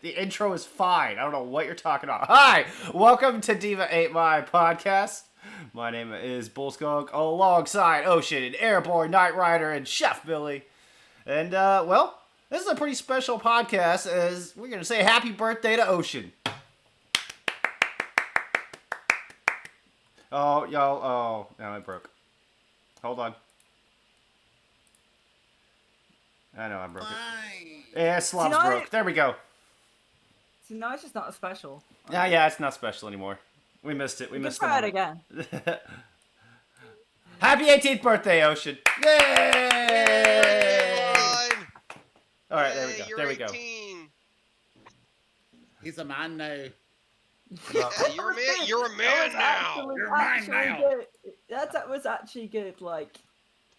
The intro is fine. I don't know what you're talking about. Hi! Welcome to D.VA My Podcast. My name is Bullskunk alongside Ocean and Airborne, Knight Rider, and Chef Billy. And, well, this is a pretty special podcast as we're going to say happy birthday to Ocean. Oh, now it broke. Hold on. I know I broke it. Yeah, Slob's broke. There we go. See, now it's just not special. Yeah, it's not special anymore. We missed it. We missed it. Try it again. Happy 18th birthday, Ocean! Yay! All right, there we go. There we go. He's a man now. Yeah, you're a man. You're a man now. You're mine now. Good. That was actually good. Like,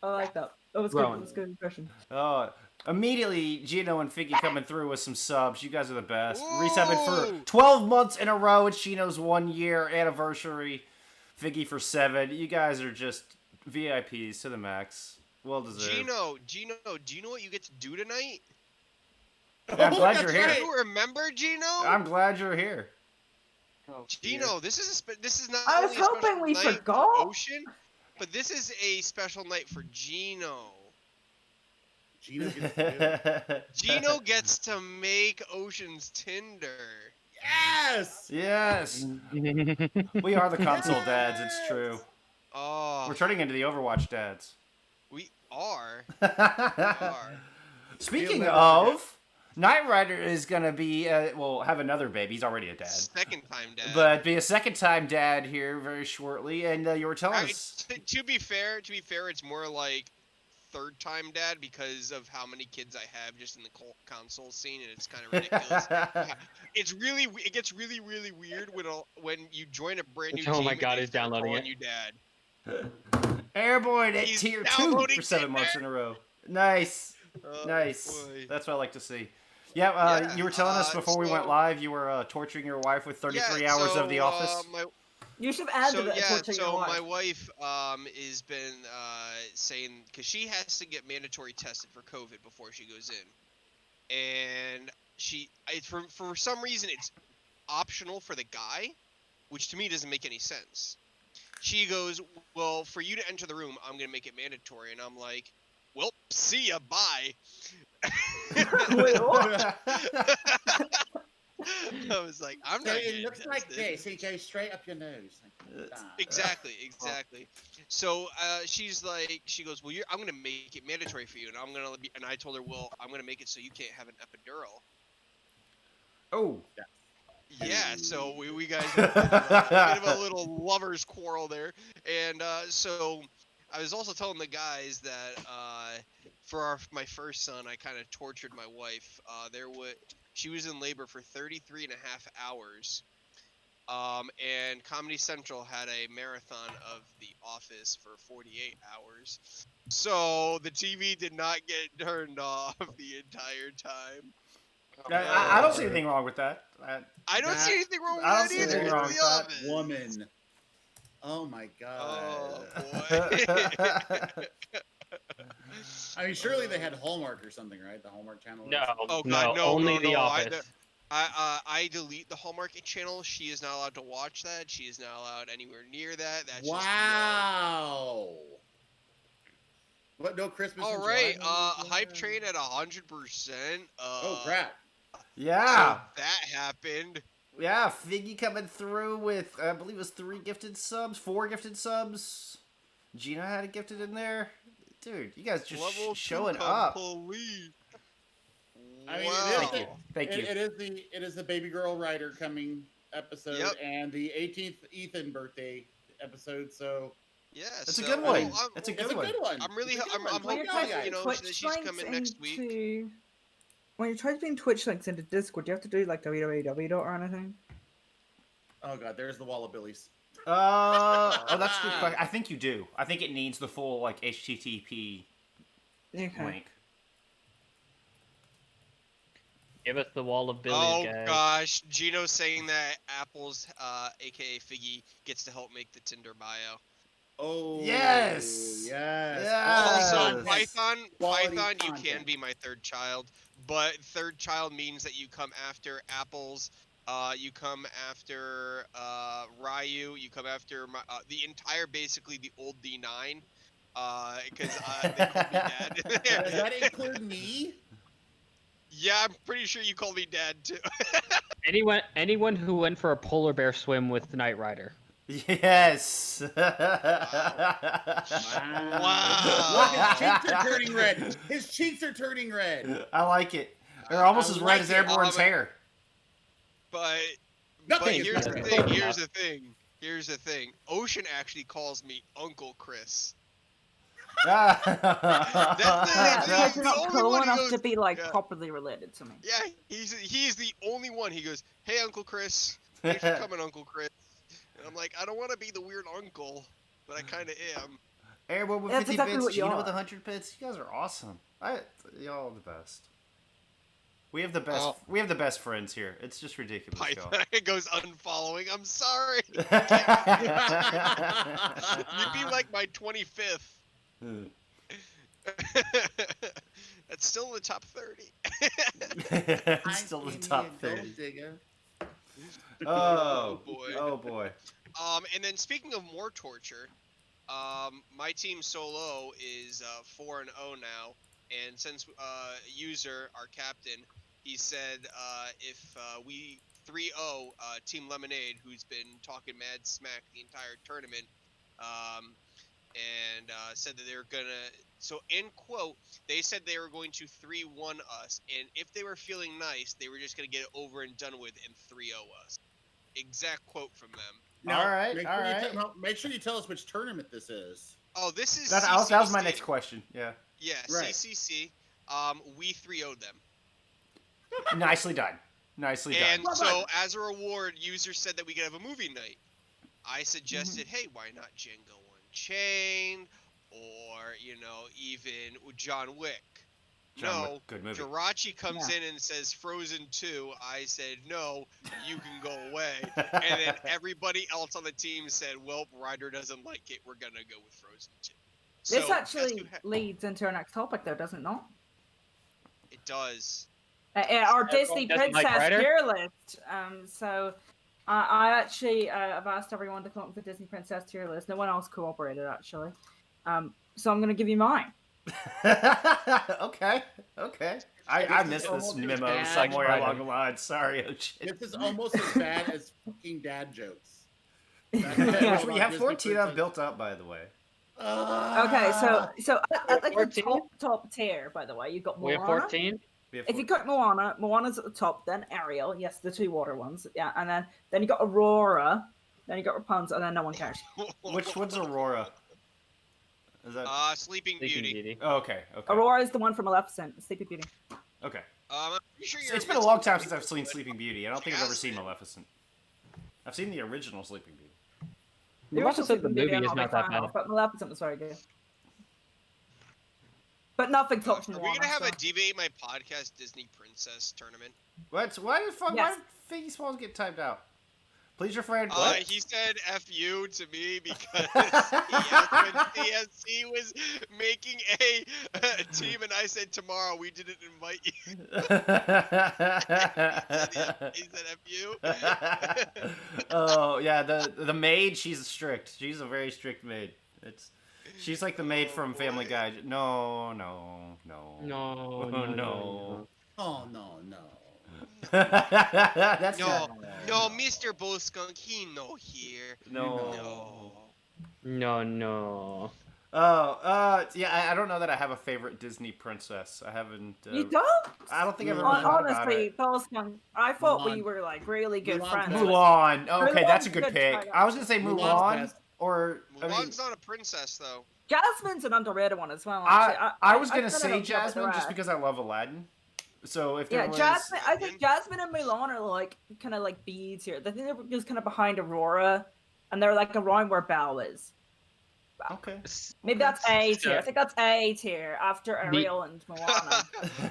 I like that. That was good. That was a good impression. Oh, immediately Gino and Figgy coming through with some subs. You guys are the best. Resubbing for 12 months in a row. It's Gino's 1 year anniversary. Figgy for 7. You guys are just VIPs to the max. Well deserved. Gino, do you know what you get to do tonight? I'm glad you're here. Do you remember, Gino? I'm glad you're here. Oh, Gino, this is not. I was hoping we forgot. Ocean, but this is a special night for Gino. Gino gets to make Ocean's Tinder. Yes! Yes! We are the console dads, it's true. Oh. We're turning into the Overwatch dads. We are. Speaking of, Knight Rider is going to be, have another baby. He's already a dad. Second time dad. But be a second time dad here very shortly. And you were telling us... To be fair, it's more like third time dad because of how many kids I have just in the console scene, and it's kind of ridiculous. It gets really weird when you join a brand new team. Oh my god, he's downloading it. You dad. Airborne at tier 2 for 7 months in a row. Nice. Nice. Boy. That's what I like to see. Yeah, you were telling us before we went live you were torturing your wife with 33 hours of The Office. You should have added it. My wife has been saying, because she has to get mandatory tested for COVID before she goes in, and for some reason it's optional for the guy, which to me doesn't make any sense. She goes, well, for you to enter the room, I'm gonna make it mandatory, and I'm like, well, see ya, bye. Wait, what? I was like, I'm not. It looks like this. It goes straight up your nose. Like that. Exactly. So she goes, well, I'm gonna make it mandatory for you, and and I told her, well, I'm gonna make it so you can't have an epidural. Oh. Yeah. So we guys had a bit of a little lovers quarrel there, and so I was also telling the guys that for my first son, I kind of tortured my wife. She was in labor for 33 and a half hours. And Comedy Central had a marathon of The Office for 48 hours. So the TV did not get turned off the entire time. I don't see anything wrong with that. I don't see anything wrong with that either. Anything wrong with that. Woman. Oh my god. Oh boy. I mean, surely they had Hallmark or something, right? The Hallmark channel. No, Oh no, God, no, only no, The no. Office. I delete the Hallmark channel. She is not allowed to watch that. She is not allowed anywhere near that. That's just no. Wow. What? No Christmas All in right, July? hype train at 100%. Oh crap! Yeah. So that happened. Yeah, Figgy coming through with, I believe it was 4 gifted subs. Gina had a gifted in there. Dude, you guys just Level 2 showing up. complete. I mean, Wow. Thank you. It is the baby girl writer coming episode Yep. and the 18th Ethan birthday episode. So Yeah, That's a so, good well, one. I'm, That's a it's good a one. good one. I'm really, It's a good I'm one. When Good you're job, hoping, guys. you know, Twitch that she's links coming next week. into... When you're typing Twitch links into Discord, do you have to do like www or anything? Oh god, there's the wall of Billy's. Oh, that's a good question. I think you do. I think it needs the full, like, HTTP Okay. link. Give us the wall of Billy, Oh guys. gosh, Gino's saying that Apple's, aka Figgy, gets to help make the Tinder bio. Oh Yes! yes. Yes! Also, Yes. Quality Python, you can content. be my third child, but third child means that you come after Apple's. You come after Ryu. You come after the entire, basically the old D9, because they called me dad. Does that include me? Yeah, I'm pretty sure you called me dad too. Anyone who went for a polar bear swim with Knight Rider. Yes. Look, his cheeks are turning red. His cheeks are turning red. I like it. They're almost I as red like as it. Airborne's hair. But Nothing is here's the better. thing. Here's the thing. Here's the thing. Ocean actually calls me Uncle Chris. Yeah, That's because the you're not only cool one he enough goes- to be like yeah. properly related to me. Yeah, he's the only one. He goes, "Hey, Uncle Chris, thanks for coming, Uncle Chris." And I'm like, I don't want to be the weird uncle, but I kind of am. Airborne with That's 50 exactly bits, what you Gina are. with 100 bits. You guys are awesome. Y'all are the best. We have the best. Oh. We have the best friends here. It's just ridiculous, y'all. Python goes unfollowing. I'm sorry. You'd be like my 25th. That's still in the top 30. It's still the top 30. Digger. Oh boy. Oh boy. And then speaking of more torture, my team solo is 4-0 now, and since user, our captain, he said if we 3-0 Team Lemonade, who's been talking mad smack the entire tournament, and said that they were gonna. So in quote, they said they were going to 3-1 us, and if they were feeling nice, they were just gonna get it over and done with and 3-0 us. Exact quote from them. Now, All right, Make all sure, right. make sure you tell us which tournament this is. Oh, this is That was my CCC. next question. Yeah. Yeah, Right. CCC. We 3-0'd them. Nicely done. Nicely done. And so, as a reward, user said that we could have a movie night. I suggested, hey, why not Django Unchained, or even John Wick. John No, Wick, good movie. Jirachi comes Yeah. in and says Frozen 2. I said, no, you can go away. And then everybody else on the team said, well, Ryder doesn't like it. We're going to go with Frozen 2. So, This actually that's leads into our next topic, though, does it not? it does. Our Disney Doesn't like Princess Ryder? tier list. So I actually have asked everyone to come up with a Disney Princess tier list. No one else cooperated, actually. So I'm going to give you mine. Okay. I This missed is this almost memo as bad somewhere as- along the line. Sorry, oh shit. This is almost as bad as fucking dad jokes. That's Yeah. what I Which love we about have Disney 14 of Princess. built up, by the way. Okay, so at like the 14? top tier, by the way, you've got We have Moana. 14. We have If you 14. got Moana's at the top, then Ariel, yes, the 2 water ones, yeah, and then you got Aurora, then you got Rapunzel, and then no one cares. Which one's Aurora? Is that? Sleeping Sleeping Beauty. Beauty. Oh, okay. Aurora is the one from Maleficent, Sleeping Beauty. Okay. I'm pretty sure you're It's been a long time mixing since I've seen Sleeping Beauty. I don't think I've ever seen Jasmine. Maleficent. I've seen the original Sleeping Beauty. The original Maleficent, the Sleeping Beauty movie I'm is not a not big that fan bad. of, but Maleficent was very good. But nothing tops Are Moana. we gonna have so. a D.VA My Podcast Disney Princess tournament? What? Why did Yes. Figgy Smalls get typed out? Please refrain. He said "F you" to me because he asked when CSC was making a team, and I said tomorrow we didn't invite you. he said "F you." Oh yeah, the maid. She's strict. She's a very strict maid. She's like the maid from Family boy. Guy. No. No, No. Oh no, no. That's No, not. no, Mr. Bullskunk, he no here. No. no. Oh, yeah. I don't know that I have a favorite Disney princess. I haven't. You don't? I don't think I've ever thought about Honestly, it. Thorsten, I thought we Mulan. were like really good Mulan's friends. best. Mulan. Okay, that's a Mulan's good good pick. try. I was gonna say Mulan's Mulan best. or I mean, Mulan's not a princess though. Jasmine's an underrated one as well. Actually. I was gonna kinda say don't care about the Jasmine just rest. because I love Aladdin. So if there Yeah, was Jasmine. I think Jasmine and Mulan are like kind of like beads here. I think they're just kind of behind Aurora, and they're like around where Belle is. okay. Maybe that's A tier. I So- think that's A tier after Ariel and Moana.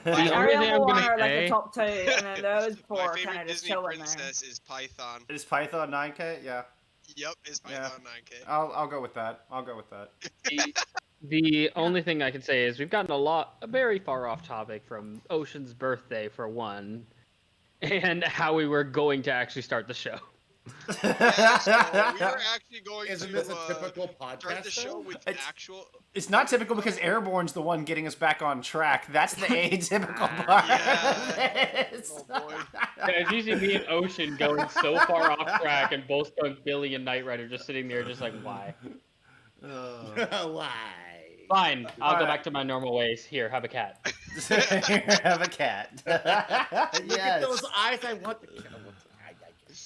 The Like, only Ariel thing and I'm Moana gonna are like the say- top two, and then those My four are kind favorite of just Disney chilling there. princess is Python. Is Python 9K? Yeah. Yep, is Yeah. Python 9K. I'll go with that. The only thing I can say is we've gotten a very far off topic from Ocean's birthday for one, and how we were going to actually start the show. Yeah, so we were actually going Isn't to this a typical start podcast the show show? with It's- actual. It's not typical because Airborne's the one getting us back on track. That's the atypical part. Yeah. of this. Oh boy. Yeah, it's usually me and Ocean going so far off track, and both Billy and Knight Rider just sitting there, just like, why? Why? Fine, I'll go Alright. back to my normal ways. Here, have a cat. Here, have a cat. Look at those eyes. I want the cat.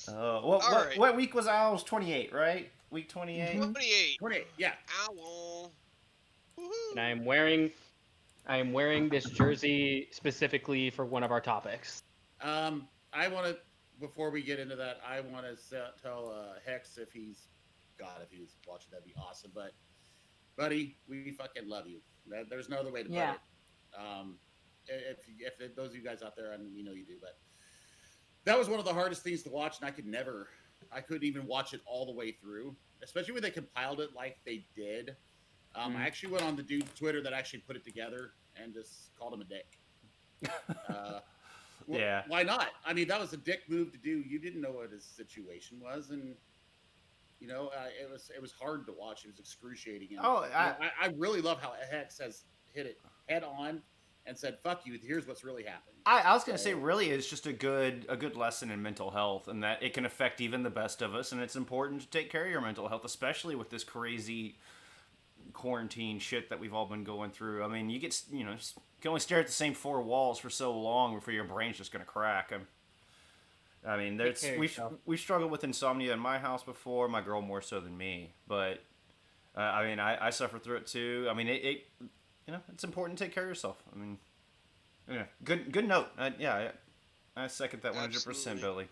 Alright. What week was ours? 28, right? Week 28. 28. 28. Yeah. Owl. And Woohoo. I am wearing this jersey specifically for one of our topics. I want to. Before we get into that, I want to tell Hex if he was watching, that'd be awesome. But, buddy, we fucking love you. There's no other way to Yeah. put it. If those of you guys out there, and you know you do, but that was one of the hardest things to watch, and I couldn't even watch it all the way through, especially when they compiled it like they did. I actually went on the dude's Twitter that actually put it together and just called him a dick. Yeah. Why not? I mean, that was a dick move to do. You didn't know what his situation was, and it was hard to watch. It was excruciating. And, Oh, I really love how Hex has hit it head on and said, "Fuck you. Here's what's really happening." I was gonna say, really, it's just a good lesson in mental health, and that it can affect even the best of us, and it's important to take care of your mental health, especially with this crazy quarantine shit that we've all been going through. I mean, you can only stare at the same four walls for so long before your brain's just gonna crack. I mean, Take care of yourself. we've struggled with insomnia in my house before. My girl more so than me, but I mean, I suffer through it too. I mean, it's important to take care of yourself. I mean, yeah, good note. I second that 100%, Absolutely. Billy.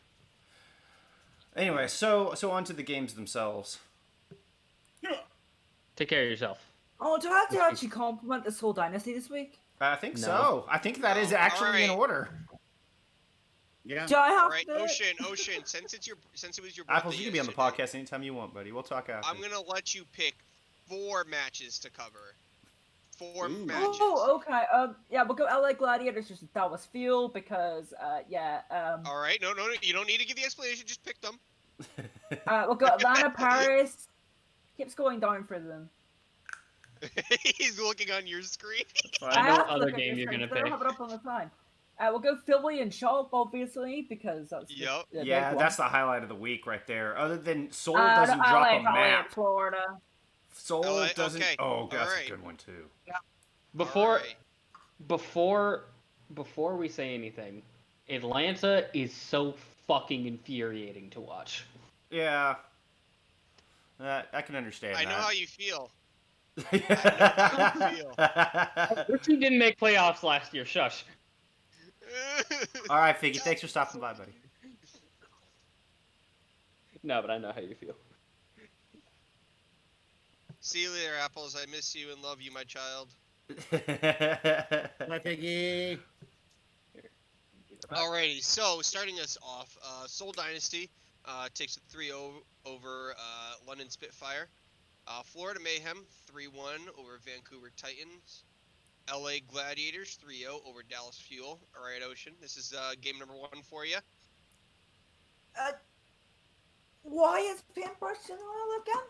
Anyway, so on to the games themselves. Take care of yourself. Oh, do I have to actually compliment this whole dynasty this week? I think No. so. I think that is Oh, actually in alright. order. Yeah. Do I have All right, to? do it? Ocean. Since it was your birthday Apples, you can be on the yesterday, podcast anytime you want, buddy. We'll talk after. I'm gonna let you pick 4 matches to cover. 4 Ooh. matches. Oh, okay. Yeah, we'll go LA Gladiators versus Dallas Fuel because, All right, no, you don't need to give the explanation. Just pick them. we'll go Atlanta Paris. Keeps going down for them. He's looking on your screen. I know have what to other look at game this you're thing, gonna so I don't pick. have it up on the sign. We'll go Philly and Charlotte, obviously, because that's Yup. the Yeah, big that's one. the highlight of the week right there. Other than Soul I doesn't drop like a map. Florida. Soul LA, doesn't. okay. Oh, that's Alright. a good one too. Before Alright. before we say anything, Atlanta is so fucking infuriating to watch. Yeah. I can understand I know that. how you feel. Your team didn't make playoffs last year. Shush. All right, Figgy. Thanks for stopping by, buddy. No, but I know how you feel. See you later, Apples. I miss you and love you, my child. My piggy. Alrighty, so starting us off, Soul Dynasty. takes it 3-0 over London Spitfire. Florida Mayhem 3-1 over Vancouver Titans. LA Gladiators 3-0 over Dallas Fuel. All right, Ocean. This is game number 1 for you. Why is Paintbrush in oil again?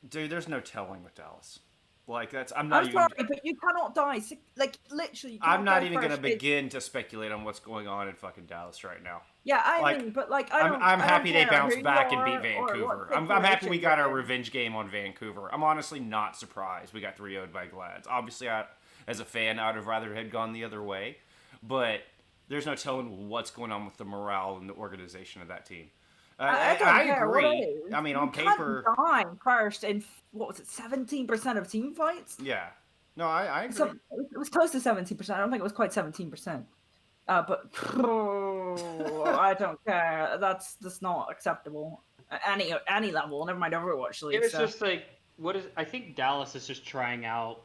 Dude, there's no telling with Dallas. Like that's I'm I'm even. sorry, but you cannot die. Like literally, you can't I'm not die even gonna first. It's- begin to speculate on what's going on in fucking Dallas right now. Yeah, I Like, mean, but like I'm I happy don't they care bounced who back you and beat are or Vancouver. what I'm happy we got our situation revenge game on Vancouver. I'm honestly not surprised we got 3-0'd by Glads. Obviously, as a fan, I would have rather had gone the other way, but there's no telling what's going on with the morale and the organization of that team. I don't I care what agree. it is. I mean, You on can't paper, die first in what was it, 17% of team fights? yeah. No, I agree. So it was close to 17%. I don't think it was quite 17%. But I don't care. That's not acceptable at any level. Never mind Overwatch League. It was So. just like, I think Dallas is just trying out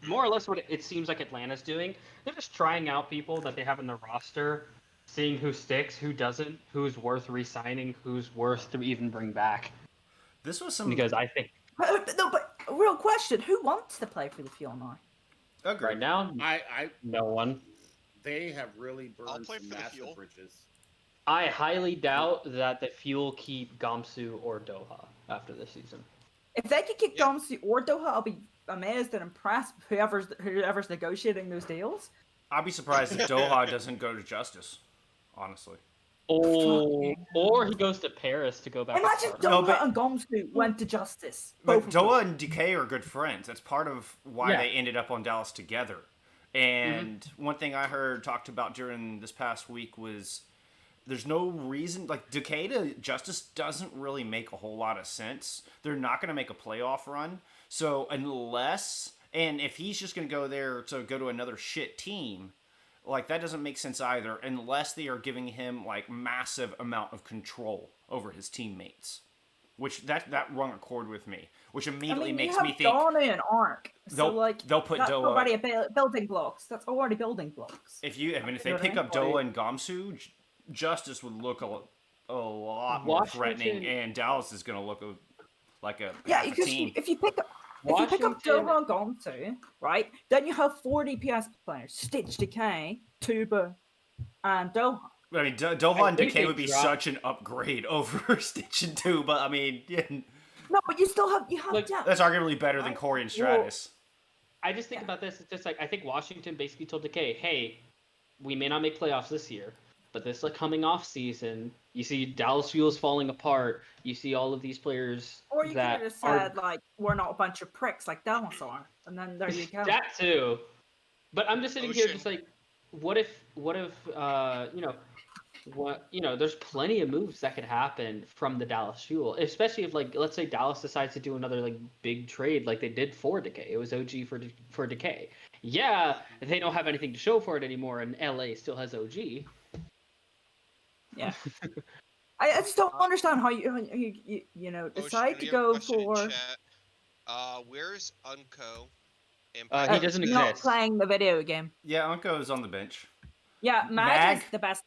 more or less what it seems like Atlanta's doing. They're just trying out people that they have in the roster, seeing who sticks, who doesn't, who's worth re-signing, who's worth to even bring back. This was some Because I think No, but real question: who wants to play for the Fuel now? agreed. right now, I no one. they have really I'll burned play some for the massive Fuel. bridges. I highly doubt that the Fuel keep Gamsu or Doha after this season. If they could kick Yeah. Domsu or Doha, I'll be amazed and impressed. Whoever's negotiating those deals. I'd be surprised if Doha doesn't go to Justice. Honestly. Or he goes to Paris to go back. Imagine to No, Doha but- and Gomsu went to Justice. But Both of them. Doa and DK are good friends. That's part of why Yeah. they ended up on Dallas together. And one thing I heard talked about during this past week was there's no reason, like, DK to Justice doesn't really make a whole lot of sense. They're not going to make a playoff run. So and if he's just going to go there to go to another shit team, like, that doesn't make sense either, unless they are giving him, like, massive amount of control over his teammates. Which, that rung a chord with me. Which immediately makes you me have think Donna and Arc. So they'll- like they'll put that's Doa- already building blocks. That's already building blocks. if they You know pick what I up mean? Doa and Gamsu, Justice would look a lot more Washington- threatening, and Dallas is going to look like a Yeah, half a because team. if you pick up Washington- Doha and Gomsu, right, then you have 4 DPS players: Stitch, Decay, Tuba, and Doha. I mean, Doha and think Decay they would be dropped- such an upgrade over Stitch and Tuba. I mean, yeah, No, but you still have Like, depth. that's arguably better than Corey and Stratus. I just think about this. It's just like I think Washington basically told Decay, "Hey, we may not make playoffs this year, but this like coming off season, you see Dallas Fuel's falling apart. You see all of these players Or you could that have just are said like we're not a bunch of pricks like Dallas are, and then there you go. that too." But I'm just sitting here, Ocean. just like, what if there's plenty of moves that could happen from the Dallas Fuel, especially if, like, let's say Dallas decides to do another like big trade like they did for Decay. It was OG for Decay. Yeah, they don't have anything to show for it anymore, and LA still has OG. Yeah. I just don't understand how you Ocean, decide we to have a go question in for chat. Where's Unco? And He doesn't not exist. playing the video game. Yeah, Unko is on the bench. Yeah, Mag? Mag is the best.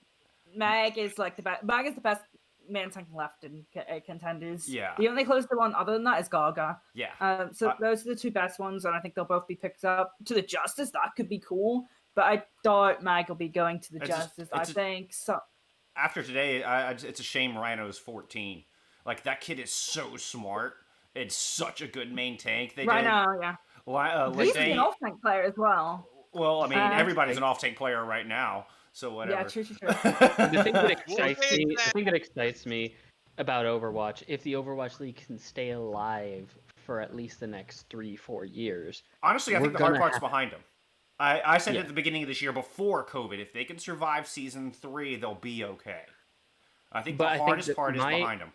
Mag is like the best. Mag is the best main tank left in contenders. Yeah. The only close to one other than that is Gaga. Yeah. So those are the 2 best ones, and I think they'll both be picked up to the Justice. That could be cool, but I doubt Mag will be going to the Justice. I think so. After today, it's a shame Rhino's 14. Like, that kid is so smart. It's such a good main tank. Right now, yeah. He's Linde, an off-tank player as well. well, I mean, Uh, everybody's an off-tank player right now, so whatever. Yeah, true. The thing that We'll excites take me, that. the thing that excites me about Overwatch, if the Overwatch League can stay alive for at least the next 3-4 years, Honestly, I We're think the hard gonna part's have- behind them. I said Yeah. at the beginning of this year before COVID, if they can survive season 3, they'll be okay. I think But the I think hardest that part is my- behind them.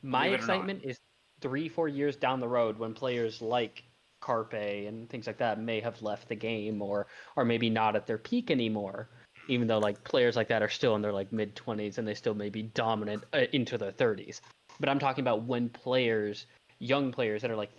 my Believe it or not. excitement is 3-4 years down the road when players like Carpe and things like that may have left the game or maybe not at their peak anymore, even though like players like that are still in their like mid-20s and they still may be dominant into their 30s. But I'm talking about when players, young players that are like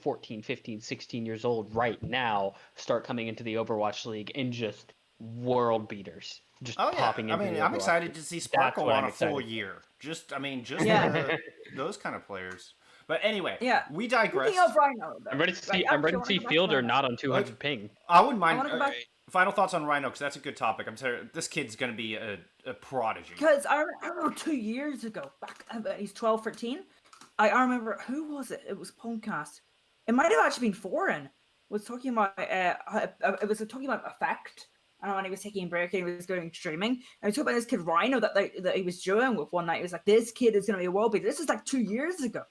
14, 15, 16 years old right now start coming into the Overwatch League and just world beaters just Oh yeah, popping I into mean, the I'm Overwatch. excited to see That's Sparkle what on I'm a full excited for. year. Just, I mean, just Yeah. those kind of players. But anyway, Yeah. we Speaking digressed. of Rhino, though, I'm ready to right, see. I'm actually, ready I to want see go back to Fielder Rhino. not on 200 ping. I wouldn't mind. I wanna go back- Final thoughts on Rhino because that's a good topic. I'm sorry, this kid's gonna be a prodigy. Because I remember 2 years ago, back he's 12, 13. I remember, who was it? It was podcast. It might have actually been Foreign. Was talking about it was talking about Effect. And when he was taking a break and he was going streaming, and he talked about this kid Rhino that he was doing with one night. He was like, "This kid is gonna be a world beater." This is like 2 years ago,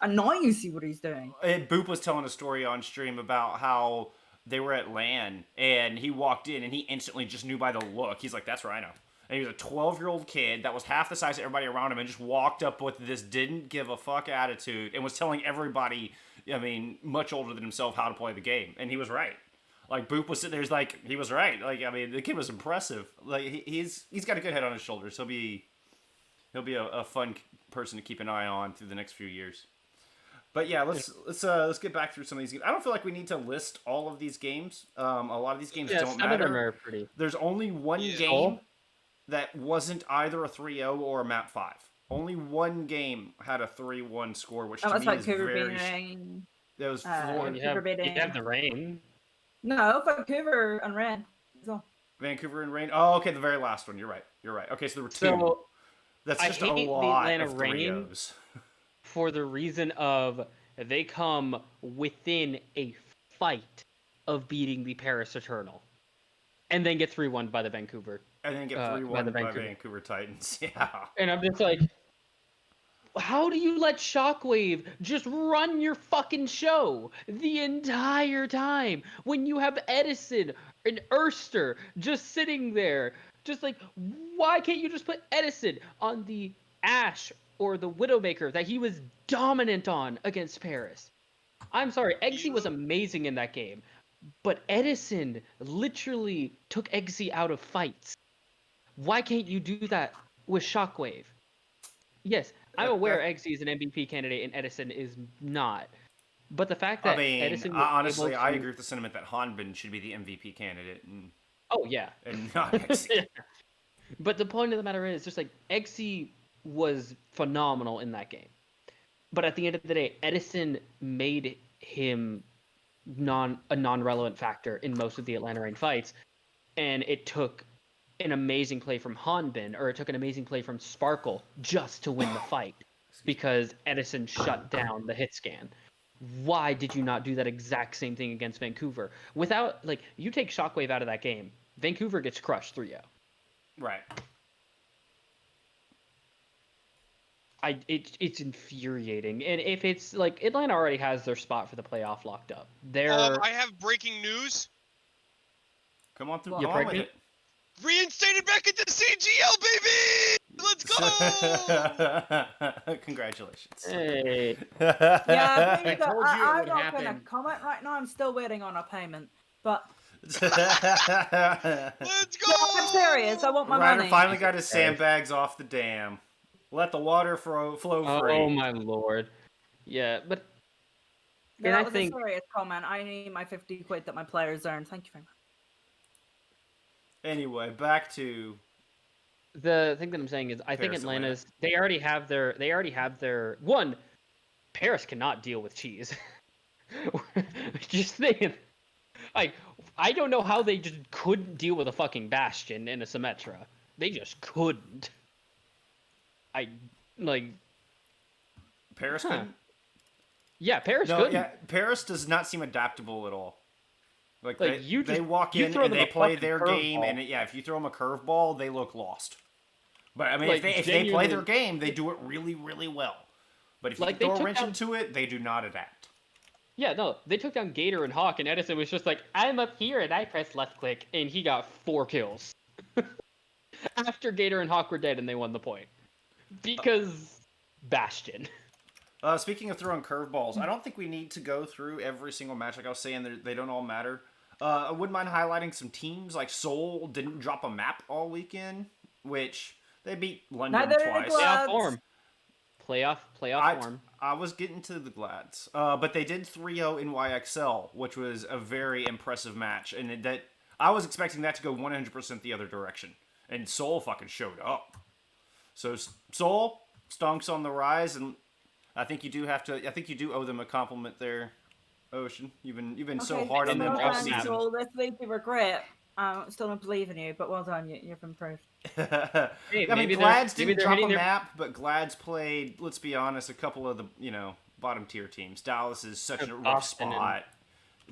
and now you see what he's doing. Boop was telling a story on stream about how they were at LAN and he walked in and he instantly just knew by the look. He's like, "That's Rhino." And he was a 12-year-old kid that was half the size of everybody around him and just walked up with this didn't give a fuck attitude and was telling everybody, I mean, much older than himself, how to play the game. And he was right. Like, Boop was sitting there, he's like, he was right. Like, I mean, the kid was impressive. Like, he's got a good head on his shoulders. He'll be a fun person to keep an eye on through the next few years. But yeah, let's get back through some of these games. I don't feel like we need to list all of these games. A lot of these games don't Some of them matter. are pretty. There's only one game Cool. that wasn't either a 3-0 or a map 5. Only one game had a 3-1 score, which That to was me like is Vancouver very. beating. That was Florida. You have Vancouver the rain. No, Vancouver and Ren. So. Vancouver and Rain. Oh, okay, the very last one. You're right. Okay, so there were two. So That's I just a hate the lot Atlanta of Reign. 3-0s. for the reason of they come within a fight of beating the Paris Eternal, and then get 3-1 by the Vancouver. And then get by 3-1 the by Vancouver. Vancouver Titans. Yeah. And I'm just like, how do you let Shockwave just run your fucking show the entire time when you have Edison and Erster just sitting there? Just like, why can't you just put Edison on the Ashe or the Widowmaker that he was dominant on against Paris? I'm sorry, Eggsy was amazing in that game, but Edison literally took Eggsy out of fights. Why can't you do that with Shockwave? Yes, I'm aware Eggsy is an MVP candidate and Edison is not. But the fact that I mean, Edison was honestly, able I to... agree with the sentiment that Hanbin should be the MVP candidate Oh, yeah. and not Eggsy. But the point of the matter is, just like, Eggsy was phenomenal in that game. But at the end of the day, Edison made him a non-relevant factor in most of the Atlanta Reign fights. And it took an amazing play from Hanbin, or it took an amazing play from Sparkle just to win the fight. Because Edison shut down the hit scan. Why did you not do that exact same thing against Vancouver? Without, like, you take Shockwave out of that game, Vancouver gets crushed 3-0. Right. It's infuriating. And if it's, like, Atlanta already has their spot for the playoff locked up. They're... I have breaking news. Come on through. Well, Come on with pregnant? it. Reinstated back into CGL, baby! Let's go! Congratulations. Hey. Yeah, I told you it I'm would not going to happen. comment right now. I'm still waiting on a payment. But Let's go! yeah, I'm serious. I want my Ryder money. finally got his sandbags off the dam. Let the water flow free. Oh my lord. Yeah, but... Yeah, and that I was think... a serious comment. I need my 50 quid that my players earned. Thank you very much. Anyway, back to The thing that I'm saying is, I think Paris, Atlanta's... They already have their... One, Paris cannot deal with cheese. Just saying. Like, I don't know how they just couldn't deal with a fucking Bastion in a Symmetra. They just couldn't. Paris. Huh. Couldn't? Yeah, Paris No, couldn't. yeah, Paris does not seem adaptable at all. Like they walk you in throw and them they a play fucking their game, curveball. and if you throw them a curveball, they look lost. But I mean, Like, if they play their genuinely- game, they do it really, really well. But if you Like, they throw a took wrench down- into it, they do not adapt. Yeah, no, they took down Gator and Hawk, and Edison was just like, I'm up here, and I press left click, and he got 4 kills. After Gator and Hawk were dead, and they won the point. Because Bastion. Speaking of throwing curveballs, I don't think we need to go through every single match. Like I was saying, they don't all matter. I wouldn't mind highlighting some teams. Like Seoul didn't drop a map all weekend, which they beat London Neither did twice. Glad. Playoff form. Playoff form. I was getting to the Glads, but they did 3-0 in YXL, which was a very impressive match, and that I was expecting that to go 100% the other direction, and Seoul fucking showed up. So Seoul, Stonks on the rise, and I think you do owe them a compliment there, Ocean. You've been so hard on them well all done, season. Joel. This week you were great. Still don't believe in you, but well done. You've improved. I mean, maybe Glad's maybe didn't they're drop a hitting their- map, but Glad's played. Let's be honest, a couple of the bottom tier teams. Dallas is such a rough Boston and spot.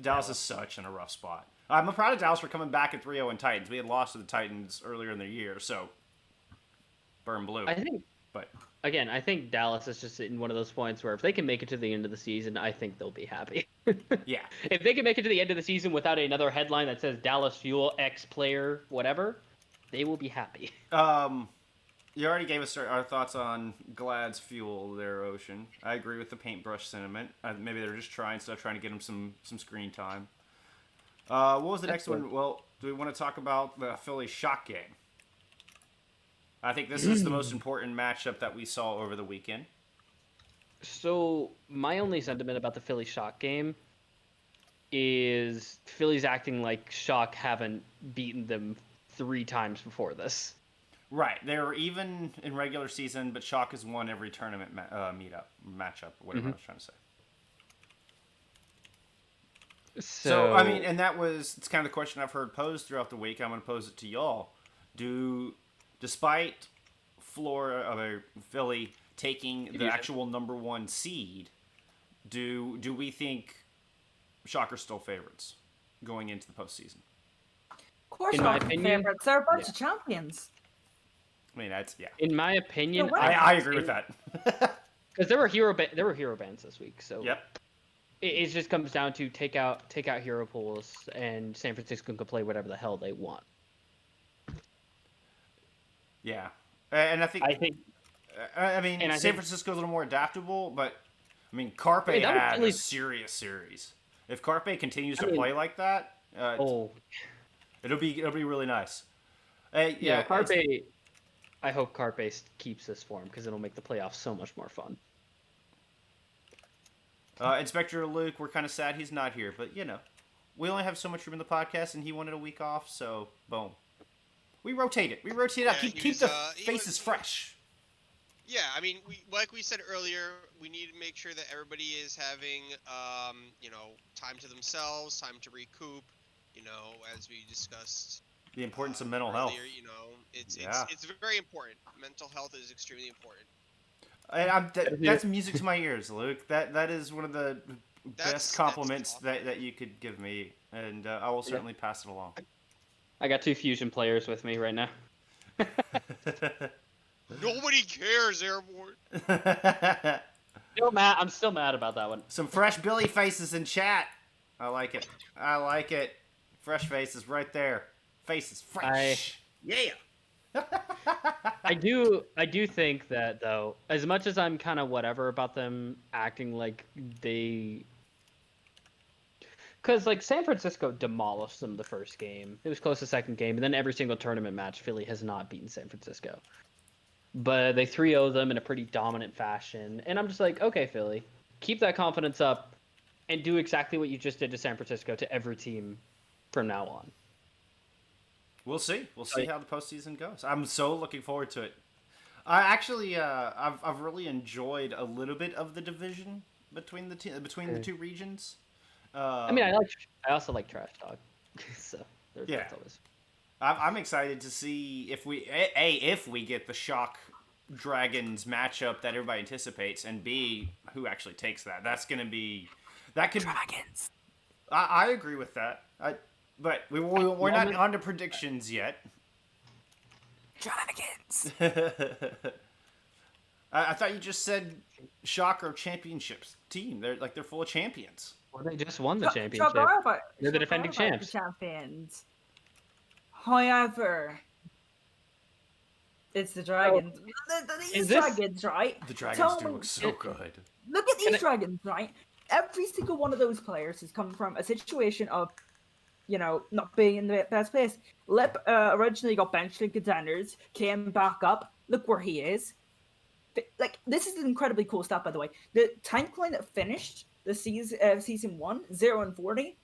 Dallas is such in a rough spot. I'm proud of Dallas for coming back at 3-0 in Titans. We had lost to the Titans earlier in the year, so burn blue. I think, But again, I think Dallas is just in one of those points where if they can make it to the end of the season, I think they'll be happy. yeah, If they can make it to the end of the season without another headline that says Dallas Fuel X player whatever, they will be happy. you already gave us our thoughts on Glad's fuel there, Ocean. I agree with the paintbrush sentiment. Maybe they're just trying to get him some screen time. What was the next one? Well, do we want to talk about the Philly Shock game? I think this is the most important matchup that we saw over the weekend. So my only sentiment about the Philly Shock game is Philly's acting like Shock haven't beaten them 3 times before this. Right, they were even in regular season, but Shock has won every tournament matchup, whatever I was trying to say. So I mean, and it's kind of the question I've heard posed throughout the week. I'm going to pose it to y'all. Despite Philly taking the actual number 1 seed, do we think Shock are still favorites going into the postseason? Of course, In my not opinion, favorites. They're a bunch of champions. I mean, that's In my opinion, No way. I agree with that. because there were hero bans this week. So Yep. it just comes down to take out hero pools, and San Francisco can play whatever the hell they want. Yeah, and I think I mean and I San think- Francisco's a little more adaptable, but I mean Carpe that was had a Philly's- serious series. If Carpe continues to I mean- play like that, it'll be really nice. Yeah, Carpe. I hope Carpe keeps this form because it'll make the playoffs so much more fun. Inspector Luke, we're kind of sad he's not here, but we only have so much room in the podcast, and he wanted a week off, so boom. We rotate it. Out. Yeah, Keep the faces fresh. Yeah, I mean, like we said earlier, we need to make sure that everybody is having, time to themselves, time to recoup. As we discussed. The importance of mental health. Earlier, it's very important. Mental health is extremely important. That's music to my ears, Luke. That is one of the best compliments that you could give me, and I will certainly pass it along. I got 2 fusion players with me right now. Nobody cares, Airborne. I'm still mad about that one. Some fresh Billy faces in chat. I like it. Fresh faces right there. Faces fresh. Yeah. I do think that, though, as much as I'm kind of whatever about them acting like they... Because, San Francisco demolished them the first game. It was close the second game, and then every single tournament match, Philly has not beaten San Francisco. But they 3-0 them in a pretty dominant fashion. And I'm just like, okay, Philly, keep that confidence up and do exactly what you just did to San Francisco to every team from now on. We'll see. We'll see how the postseason goes. I'm so looking forward to it. I actually, I've really enjoyed a little bit of the division between the two regions. I mean, I also like Trash Talk. So that's always... I'm excited to see if we get the Shock Dragons matchup that everybody anticipates, and B, who actually takes that. That's gonna be Dragons. I agree with that. But we're not on to predictions yet. Dragons. I thought you just said Shock or championships team. They're full of champions. Well, they just won the championship. They're the defending champs. Champions. However, it's the Dragons. These Dragons, right? The Dragons do look so good. Look at these Dragons, right? Every single one of those players has come from a situation of, not being in the best place. Lip originally got benched in contenders, came back up. Look where he is. This is an incredibly cool stat, by the way. The time coin that finished the season 1, 0-40,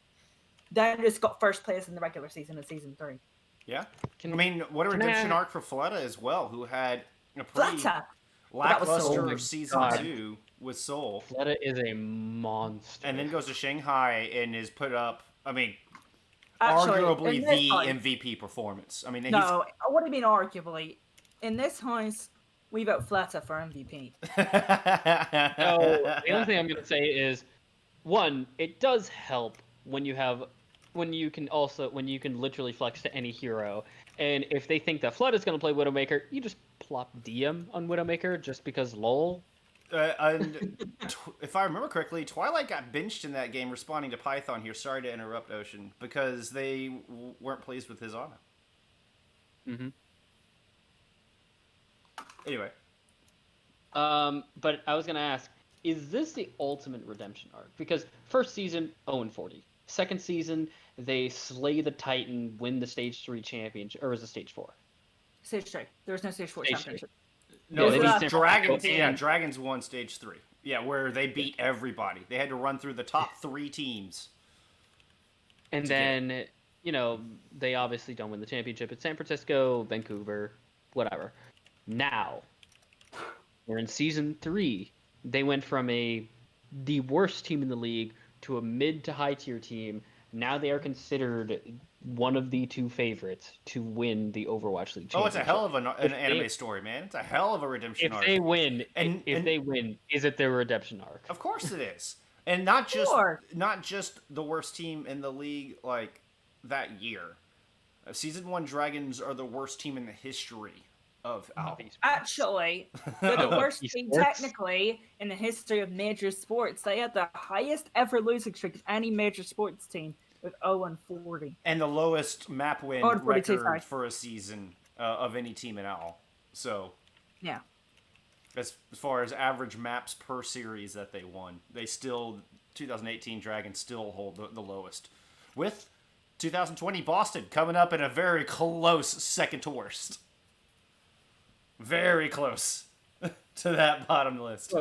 then just got first place in the regular season of season 3. Yeah. Can- I mean, what a can redemption I- arc for Fleta as well, who had a pretty Flatter. that was Soul. lackluster Oh my season God. 2 with Soul, Fleta is a monster. and then goes to Shanghai and is put up. I mean, Actually, arguably in this the house- MVP performance. I mean, he's No, what do you mean arguably? In this house, we vote Flatter for MVP. So the only thing I'm gonna say is, one, it does help when you can literally flex to any hero, and if they think that Flood is gonna play Widowmaker, you just plop DM on Widowmaker just because lol. If I remember correctly, Twilight got benched in that game responding to Python here. Sorry to interrupt, Ocean, because they weren't pleased with his auto. Mm-hmm. Anyway, But I was gonna ask, is this the ultimate redemption arc? Because first season 0-40, second season they slay the Titan, win the Stage 3 championship, or was it Stage 4? Stage 3. There was no Stage 4 Stage championship. no, they it beat was San Dragons. Francisco Yeah, and- Dragons won stage 3. Yeah, where they beat everybody. They had to run through the top 3 teams. And to then, they obviously don't win the championship at San Francisco, Vancouver, whatever. Now, we're in season 3. They went from the worst team in the league to a mid to high tier team. Now they are considered one of the 2 favorites to win the Overwatch League championship. Oh, it's a hell of an If anime they- story, man. It's a hell of a redemption If arc. they win, And- if and- they win, is it their redemption arc? Of course it is. And not just Sure. the worst team in the league like that year. Season 1 Dragons are the worst team in the history of Alpha. Actually, they're the worst team Esports? technically in the history of major sports. They had the highest ever losing streak of any major sports team with 0-40. And the lowest map win Oh, and 42, record sorry. for a season of any team in Al. So, Yeah. as far as average maps per series that they won, they still 2018 Dragons still hold the lowest, with 2020 Boston coming up in a very close second to worst. Very close to that bottom list.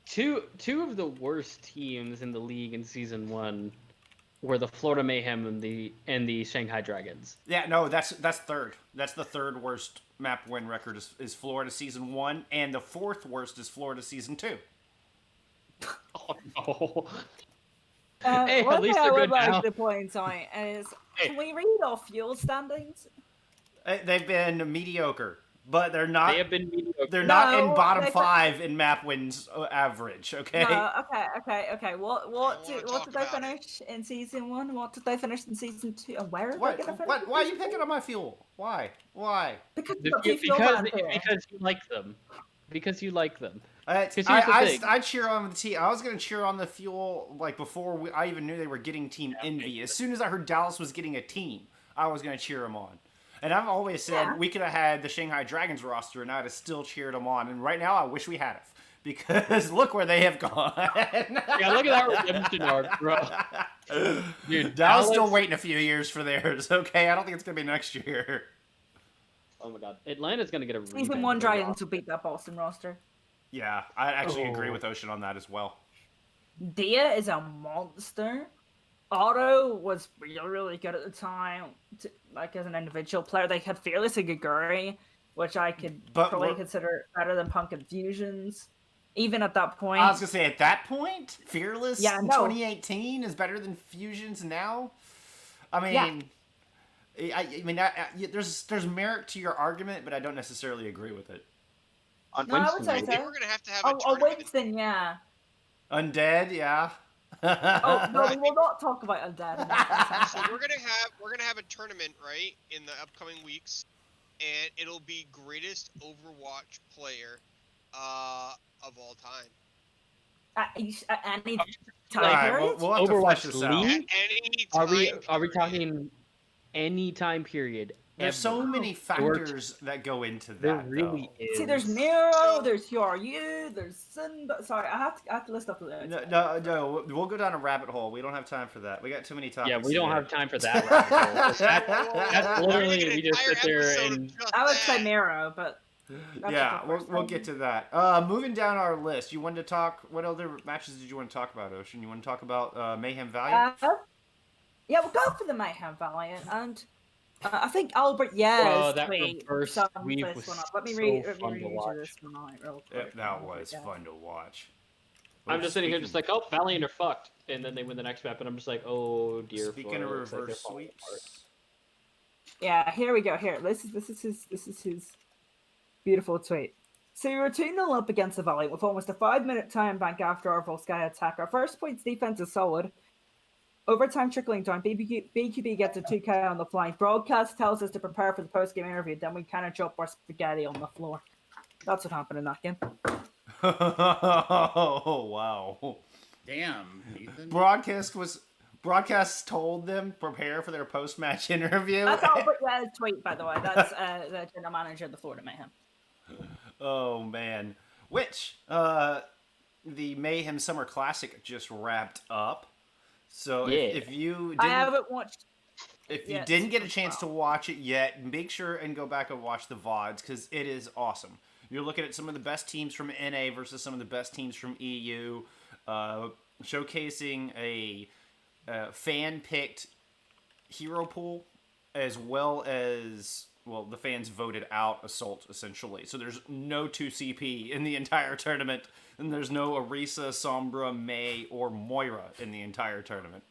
Two of the worst teams in the league in season 1 were the Florida Mayhem and the Shanghai Dragons. Yeah, no, that's third. That's the third worst map win record is Florida season 1, and the fourth worst is Florida season 2. Oh no. Hey, at one least thing I they're would good now. like to point out is, can we read off fuel standings? They've been mediocre, but they're not. They have been mediocre. They're not in No, bottom they- 5 in map wins average. Okay. No, okay. What I what wanna did talk they about it. finish in season 1? What did they finish in season 2? And where are What? they gonna finish? What? in Why are you season picking 2? on my fuel? Why? Why? Because Because, you got two fuel plans here. because you like them. Because you like them. I here's the thing. I cheer on the team. I was gonna cheer on the fuel like before I even knew they were getting Team Envy. As soon as I heard Dallas was getting a team, I was gonna cheer them on. And I've always said Yeah. we could have had the Shanghai Dragons roster, and I'd have still cheered them on. And right now, I wish we had it because look where they have gone. Yeah, look at that redemption arc, bro. Dude, Dallas still waiting a few years for theirs. Okay, I don't think it's gonna be next year. Oh my god, Atlanta's gonna get a Season revamp 1 of their Dragons roster. will beat that Boston roster. Yeah, I actually agree Oh. with Ocean on that as well. D.VA is a monster. Otto was really good at the time, like as an individual player. They had Fearless and Gaguri, which I could But probably we're- consider better than Punk and Fusions. Even at that point, I was gonna say at that point, Fearless Yeah, in no. 2018 is better than Fusions now. I mean, Yeah. I mean, there's merit to your argument, but I don't necessarily agree with it. On No, I would Winston, say I maybe. think so. we're gonna have to have oh, a tournament. Winston, yeah. Undead, yeah. Oh no, we will not talk about Undead. in this So episode. we're gonna have a tournament, right, in the upcoming weeks, and it'll be greatest Overwatch player of all time. At any time Alright, period. we'll have to Overwatch flesh this out. League? At any Are time we period. talking any time period? There's so ever? many factors that go into that. There really though. is. See, there's Nero, there's YRU, there's Sin. Sorry, I have to list up the list. No, we'll go down a rabbit hole. We don't have time for that. We got too many topics. Yeah, we don't today. have time for that. rabbit hole. That's We're gonna literally get an we just entire sit there episode of and just I would say that. Nero, but that's Yeah, just the we'll first get one. to that. Moving down our list, you wanted to talk. What other matches did you want to talk about, Ocean? You want to talk about Mayhem Valiant? Yeah, we'll go for the Mayhem Valiant, and I think Albert Bro, Yes that tweet reverse sums sweep this was one up. Let me so read. Let me fun to read you watch. this one out real quick. Yep, that Albert was Yes. fun to watch. I'm Oh, just sitting here just speaking- like, oh, Valiant are fucked. And then they win the next map, and I'm just like, oh dear. Speaking of looks like they're reverse falling apart. sweeps, Yeah, here we go. Here, this is his beautiful tweet. So we were 2-0 up against the Valiant with almost a 5-minute time bank after our Volskaya attack. Our first points defense is solid. Overtime trickling down. BQB gets a 2K on the flank. Broadcast tells us to prepare for the post-game interview. Then we kind of drop our spaghetti on the floor. That's what happened in that game. oh wow! Damn, Ethan. Broadcast told them prepare for their post match interview. That's Albert Yez's tweet, by the way. That's the general manager of the Florida Mayhem. Oh man, which the Mayhem Summer Classic just wrapped up. So Yeah. if you I didn't, haven't watched. if you Yes, didn't get a as chance to well. watch it yet, make sure and go back and watch the VODs because it is awesome. You're looking at some of the best teams from NA versus some of the best teams from EU, showcasing a fan-picked hero pool as well as the fans voted out Assault essentially. So there's no 2CP in the entire tournament, and there's no Arisa, Sombra, May, or Moira in the entire tournament.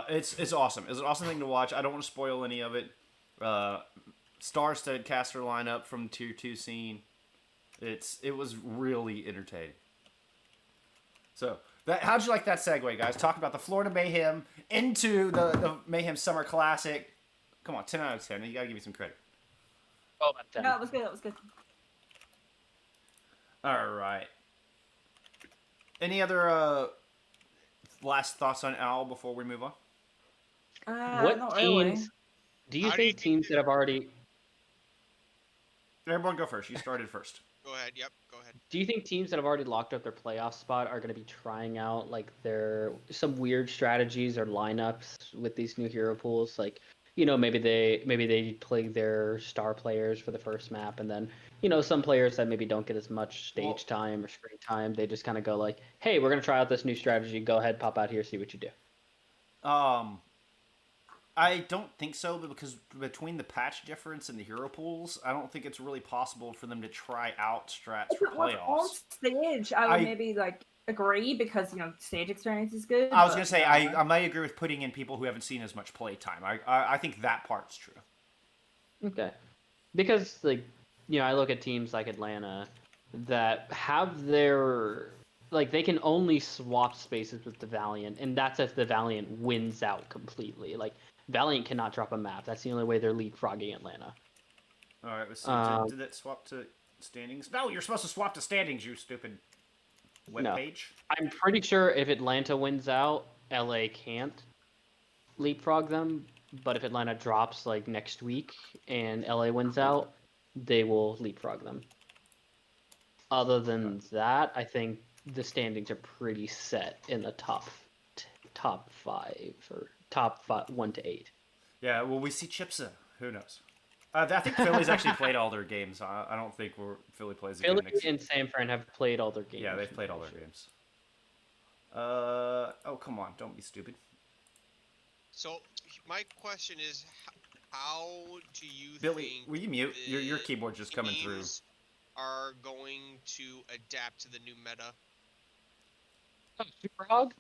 It's awesome. It's an awesome thing to watch. I don't want to spoil any of it. Star-studded caster lineup from Tier 2 scene. It was really entertaining. So, how'd you like that segue, guys? Talk about the Florida Mayhem into the Mayhem Summer Classic. Come on, 10 out of 10. You gotta give me some credit. Oh, about 10. No, that was good. That was good. All right. Any other last thoughts on Owl before we move on? What not teams really. do you How do you think teams that have already Everyone go first. You started first. Go ahead. Yep. Go ahead. do you think teams that have already locked up their playoff spot are going to be trying out like some weird strategies or lineups with these new hero pools? Like, maybe they play their star players for the first map, and then some players that maybe don't get as much stage time or screen time, they just kind of go like, hey, we're going to try out this new strategy. Go ahead, pop out here, see what you do. I don't think so, because between the patch difference and the hero pools, I don't think it's really possible for them to try out strats If for it was on playoffs. stage, I would maybe agree because stage experience is good. I was but, gonna say I might agree with putting in people who haven't seen as much play time. I think that part's true. Okay. Because I look at teams like Atlanta that have their they can only swap spaces with the Valiant, and that's if the Valiant wins out completely. Like Valiant cannot drop a map. That's the only way they're leapfrogging Atlanta. All right, let's see. Did that swap to standings? No, you're supposed to swap to standings, you stupid webpage. I'm pretty sure if Atlanta wins out, LA can't leapfrog them. But if Atlanta drops next week and LA wins out, they will leapfrog them. Other than that, I think the standings are pretty set in the top 5 or top 1 to 8. Yeah, well, we see Chipsa. Who knows? I think Philly's actually played all their games. I don't think Philly plays again Philly next. and San Fran have played all their games. Yeah, they've played all their games. Oh, come on. Don't be stupid. So my question is, how do you Billy, think will you mute? Your keyboard's just coming through. teams are going to adapt to the new meta? Oh, Super Hog?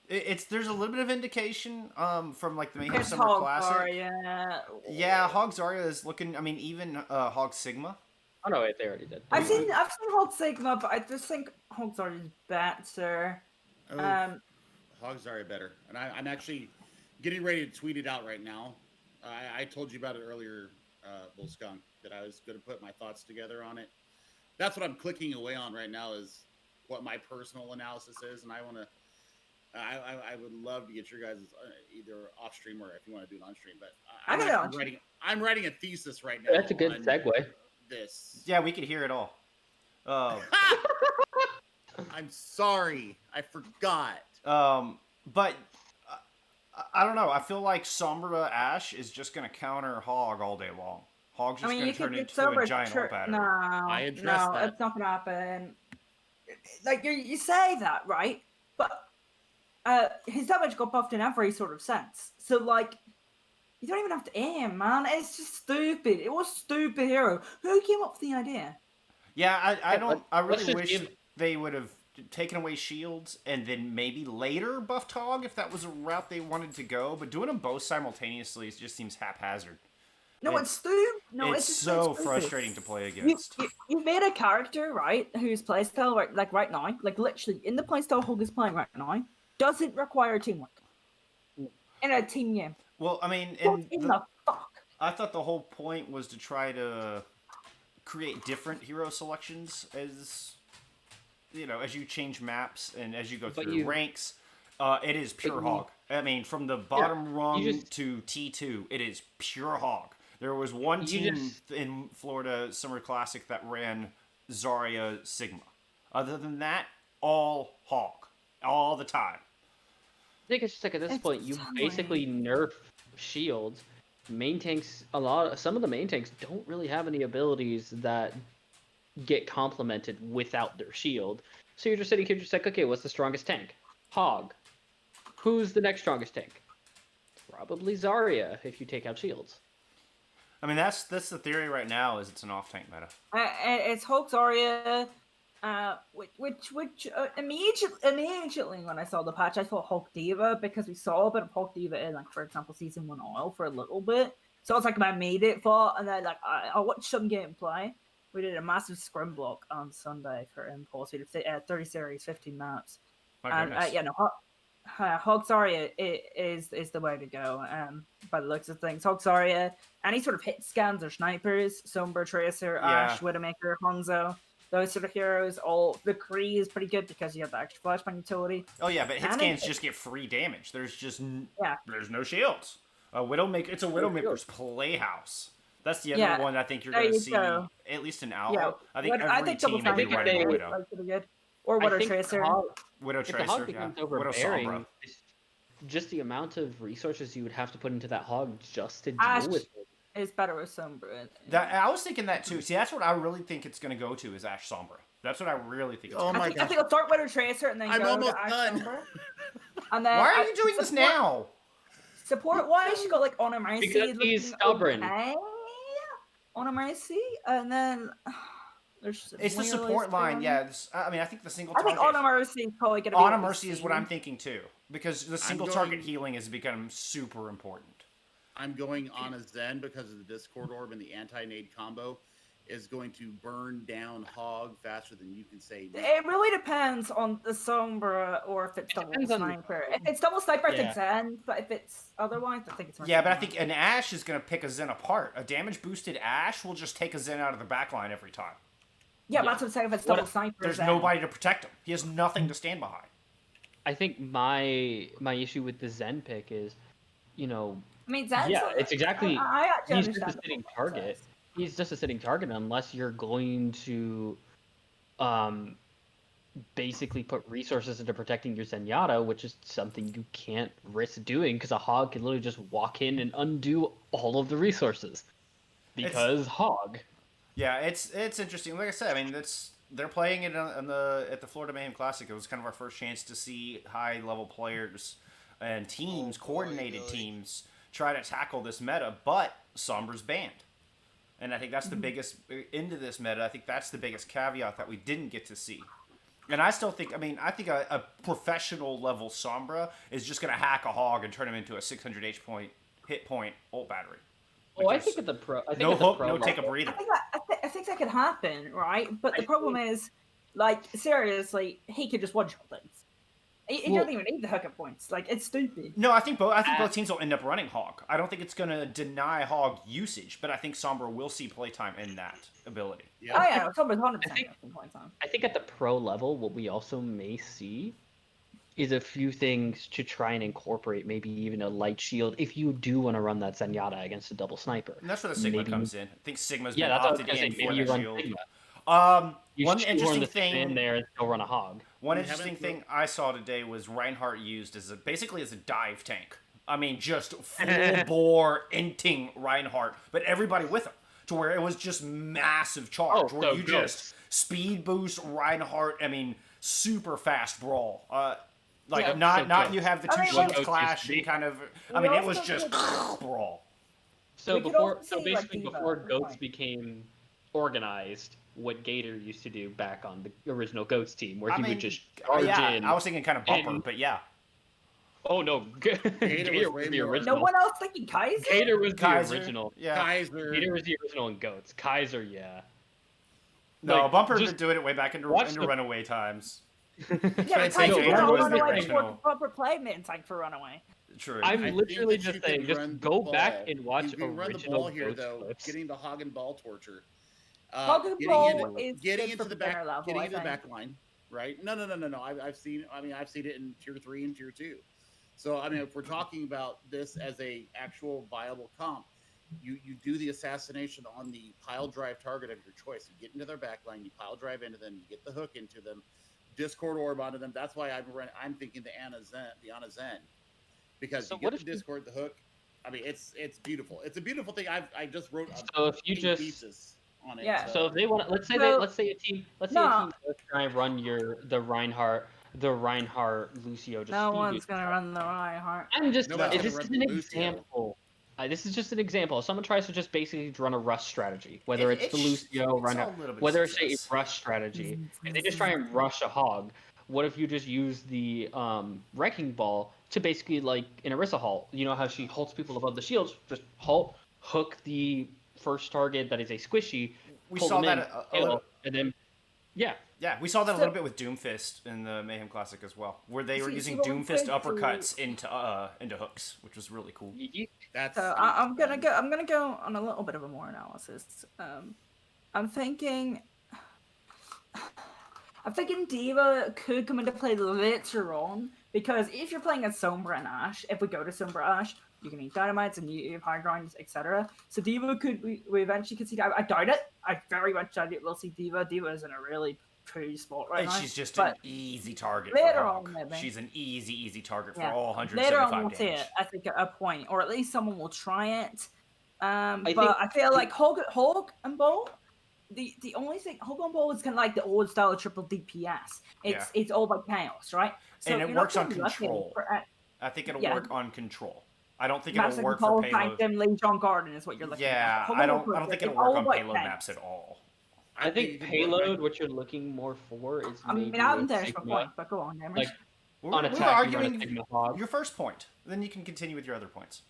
There's a little bit of indication from the Mayhem It's Summer Hog Classic. Zarya. Yeah, Hog Zarya is looking. I mean, even Hog Sigma. Oh no, wait, they already did. I've seen Hog Sigma, but I just think Hog Zarya is better. Hogs are better, and I'm actually getting ready to tweet it out right now. I told you about it earlier, Bull Skunk, that I was going to put my thoughts together on it. That's what I'm clicking away on right now, is what my personal analysis is, and I want to. I would love to get your guys either off stream or if you want to do it on stream. But I'm writing a thesis right now. That's a good segue. This. Yeah, we could hear it all. I'm sorry, I forgot. But I don't know. I feel like Sombra Ash is just going to counter Hog all day long. Hog's just going to turn into a giant orb battery. I addressed that. It's not going to happen. You say that, right? But his damage got buffed in every sort of sense. So like, you don't even have to aim, man. It's just stupid. It was stupid hero. Who came up with the idea? Yeah, I let's really just wish give- they would have taken away shields and then maybe later buffed Hog if that was a route they wanted to go. But doing them both simultaneously just seems haphazard. No, it's stupid. No, it's just so stupid. frustrating to play You, against. you made a character, right, whose playstyle, right now, like literally in the playstyle Hog is playing right now, doesn't require teamwork in a team game. Well, I mean, What in the fuck? I thought the whole point was to try to create different hero selections as as you change maps and as you go through ranks. It is pure Hog. I mean, from the bottom rung to T2, it is pure Hog. There was one team in Florida Summer Classic that ran Zarya Sigma. Other than that, all Hog. All the time. I think it's just like at this point, you basically nerf shields. Main tanks, some of the main tanks don't really have any abilities that get complemented without their shield. So you're just sitting here just like, okay, what's the strongest tank? Hog. Who's the next strongest tank? Probably Zarya if you take out shields. I mean, that's the theory right now. Is it's an off tank meta. It's Hulk Zarya, which immediately when I saw the patch, I thought Hulk D.Va because we saw a bit of Hulk D.Va in, like, for example, season 1 oil for a little bit. So it's like I made it for, and then like I watched some gameplay. We did a massive scrim block on Sunday for Impulse. We did 30 series, 15 maps, and Hog Zarya is the way to go. By the looks of things, Hog Zarya, any sort of hit scans or snipers, Sombra, Tracer, Ashe, Widowmaker, Hanzo, those sort of heroes. All the Kree is pretty good because you have the extra flashbang utility. Oh yeah, but hit scans just get free damage. There's just there's no shields. Widowmaker, it's a Widowmaker's playhouse. That's the other one I think you're going to see, at least in Owl. Yeah. I think every team will be running a Widow. Or Widow Tracer. Widow If Tracer, the Hog becomes Widow overbearing, Sombra. just the amount of resources you would have to put into that Hog just to Ashe deal with it. is better with Sombra. I was thinking that too. See, that's what I really think it's going to go to is Ashe Sombra. That's what I really think. Oh my god! I think I'll start Widow Tracer and then go to Ashe Sombra. And then why are you doing this now? Support wise, you got like Honor Mercy. Because he's stubborn. Honor Mercy, and then there's it's the support line. Yeah, I mean, I think the single target. I think Honor Mercy is probably going to be. Honor Mercy is what I'm thinking too, because the single target healing has become super important. I'm going on a Zen because of the Discord Orb and the anti-nade combo is going to burn down Hog faster than you can say. It really depends on the Sombra or if it's double sniper. If it's double sniper, I think Zen, but if it's otherwise, I think it's Mercy. Yeah, but I think an Ashe is going to pick a Zen apart. A damage boosted Ashe will just take a Zen out of the backline every time. Yeah, that's what I'm saying. If it's double sniper, there's nobody to protect him. He has nothing to stand behind. I think my issue with the Zen pick is, I mean, Zen's it's exactly. He's just a sitting target. He's just a sitting target unless you're going to, basically put resources into protecting your Zenyatta, which is something you can't risk doing because a Hog can literally just walk in and undo all of the resources. Because Hog. Yeah, it's interesting. Like I said, I mean, they're playing it at the Florida Mayhem Classic. It was kind of our first chance to see high level players and teams, coordinated teams, try to tackle this meta. But Sombra's banned, and I think that's the biggest into this meta. I think that's the biggest caveat that we didn't get to see. And I still think, I think a professional level Sombra is just going to hack a Hog and turn him into a 600 hit point ult battery. Oh, I think at the pro. No hook, no take a breather. I think that could happen, right? But the problem is, like, seriously, he could just one-shot things. He doesn't even need the hookup points. Like, it's stupid. No, I think both teams will end up running Hog. I don't think it's going to deny Hog usage, but I think Sombra will see playtime in that ability. Yeah. Oh yeah, Sombra's 100% playtime. I think at the pro level, what we also may see is a few things to try and incorporate, maybe even a light shield, if you do want to run that Zenyatta against a double sniper. And that's where the Sigma comes in. I think Sigma's been opted in for the shield. One interesting thing in there and still run a Hog. One interesting thing I saw today was Reinhardt used as basically as a dive tank. I mean, just full bore inting Reinhardt, but everybody with him, to where it was just massive charge, where you just speed boost Reinhardt. I mean, super fast brawl. Like Yeah. not you have the two I mean, shields well- clash and kind of. I We mean, it also was just could- brawl. So We could before, also so say, like, basically D.Va, before good Goats point. became organized, what Gator used to do back on the original Goats team, where I he mean, would just charge yeah, in. I was thinking kind of bumper, and- but yeah. Oh no, Gator was was way the more- original. No one else thinking Kaiser? Gator was the Kaiser, original. yeah. Kaiser. Gator was the original in Goats. Kaiser, yeah. No, Like, Bumper just been doing it way back into watch the- Runaway times. Yeah, but Can't say Kaiser Gator was was on the Runaway original. before proper play mid tank for Runaway. True. I'm I think literally that you just can saying, just run the go back ball. and watch You can run the original ball here, Goats though, clips. getting the hog and ball torture. Hog and Getting ball into, is getting good into for the back, beginner level, getting I into the think. back line, right? No. I've seen it in tier 3 and tier 2. So I mean, if we're talking about this as a actual viable comp, you do the assassination on the pile drive target of your choice. You get into their back line, you pile drive into them, you get the hook into them, Discord orb onto them. That's why I'm thinking the Ana Zen, because So you what get if the Discord, the hook. I mean, it's beautiful. It's a beautiful thing. I just wrote So if you 8 just pieces on it. Yeah. So if they want, let's say So- let's say a team does try and run the Reinhardt Lucio just No speed one's you. gonna run the Reinhardt. I'm just Nobody's this gonna is run an Lucio. example. This is just an example. Someone tries to just basically run a rush strategy, whether it's the Lucio, Reinhardt, whether it's a rush strategy. If they just try and rush a hog, what if you just use the wrecking ball to basically like in Orisa halt? You know how she halts people above the shields? Just halt, hook the first target that is a squishy. We pull saw them that in, a kill, little. and then yeah. Yeah, we saw that a So- little bit with Doomfist in the Mayhem Classic as well, where they were See, using what I'm Doomfist going to- uppercuts into hooks, which was really cool. That's So I'm gonna go on a little bit of a more analysis. I'm thinking D.Va could come into play later on, because if you're playing as Sombra and Ashe, if we go to Sombra Ashe, you can eat dynamites and you have high grinds, etc. So D.Va we eventually could see that. I doubt it. I very much doubt it. We'll see D.Va. D.Va is in a really pretty spot right And now. she's just but an easy target later for on, Hog. maybe. She's an easy target for Yeah. all Later 175 on, we'll see damage. it. I think at a point, or at least someone will try it. But think- I feel like Hog and Bolt. The only thing Hog and Bolt is kind of like the old style of triple DPS. It's all about chaos, right? So And it you're not works on gonna be looking control. for- I think it'll Yeah. work on control. I don't think Maps it'll like work Paul for payload. Sanctum, Legion Garden is what you're looking Yeah, at. Hog I and don't Bolt think is it'll all work on about payload chaos. maps at all. I think you can payload, what you're looking more for is I maybe mean, I haven't with finished my Sigma. point, but go on, Emrys. Like We're, on we're attack, you run a arguing Sigma hog. your first point. Then you can continue with your other points.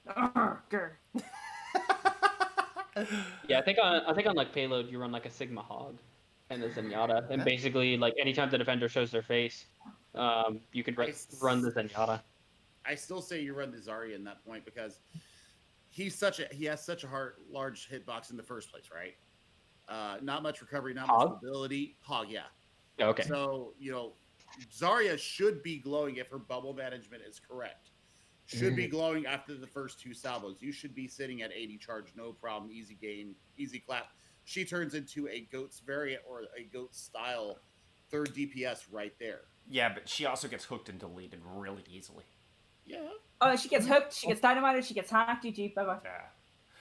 Grr. Yeah, I think on like payload you run like a Sigma hog and a Zenyatta, and Yeah. basically like anytime the defender shows their face, you can run the Zenyatta. I still say you run the Zarya in that point, because he has such a large hitbox in the first place, right? Not much recovery, not Hog? much mobility. Hog, yeah. Okay. So Zarya should be glowing if her bubble management is correct. Should be glowing after the first 2 salvos. You should be sitting at 80 charge, no problem, easy gain, easy clap. She turns into a Goats variant or a Goats style 3rd DPS right there. Yeah, but she also gets hooked and deleted really easily. Yeah. She gets hooked, she gets dynamited, she gets hacked, GG, bye bye. Yeah.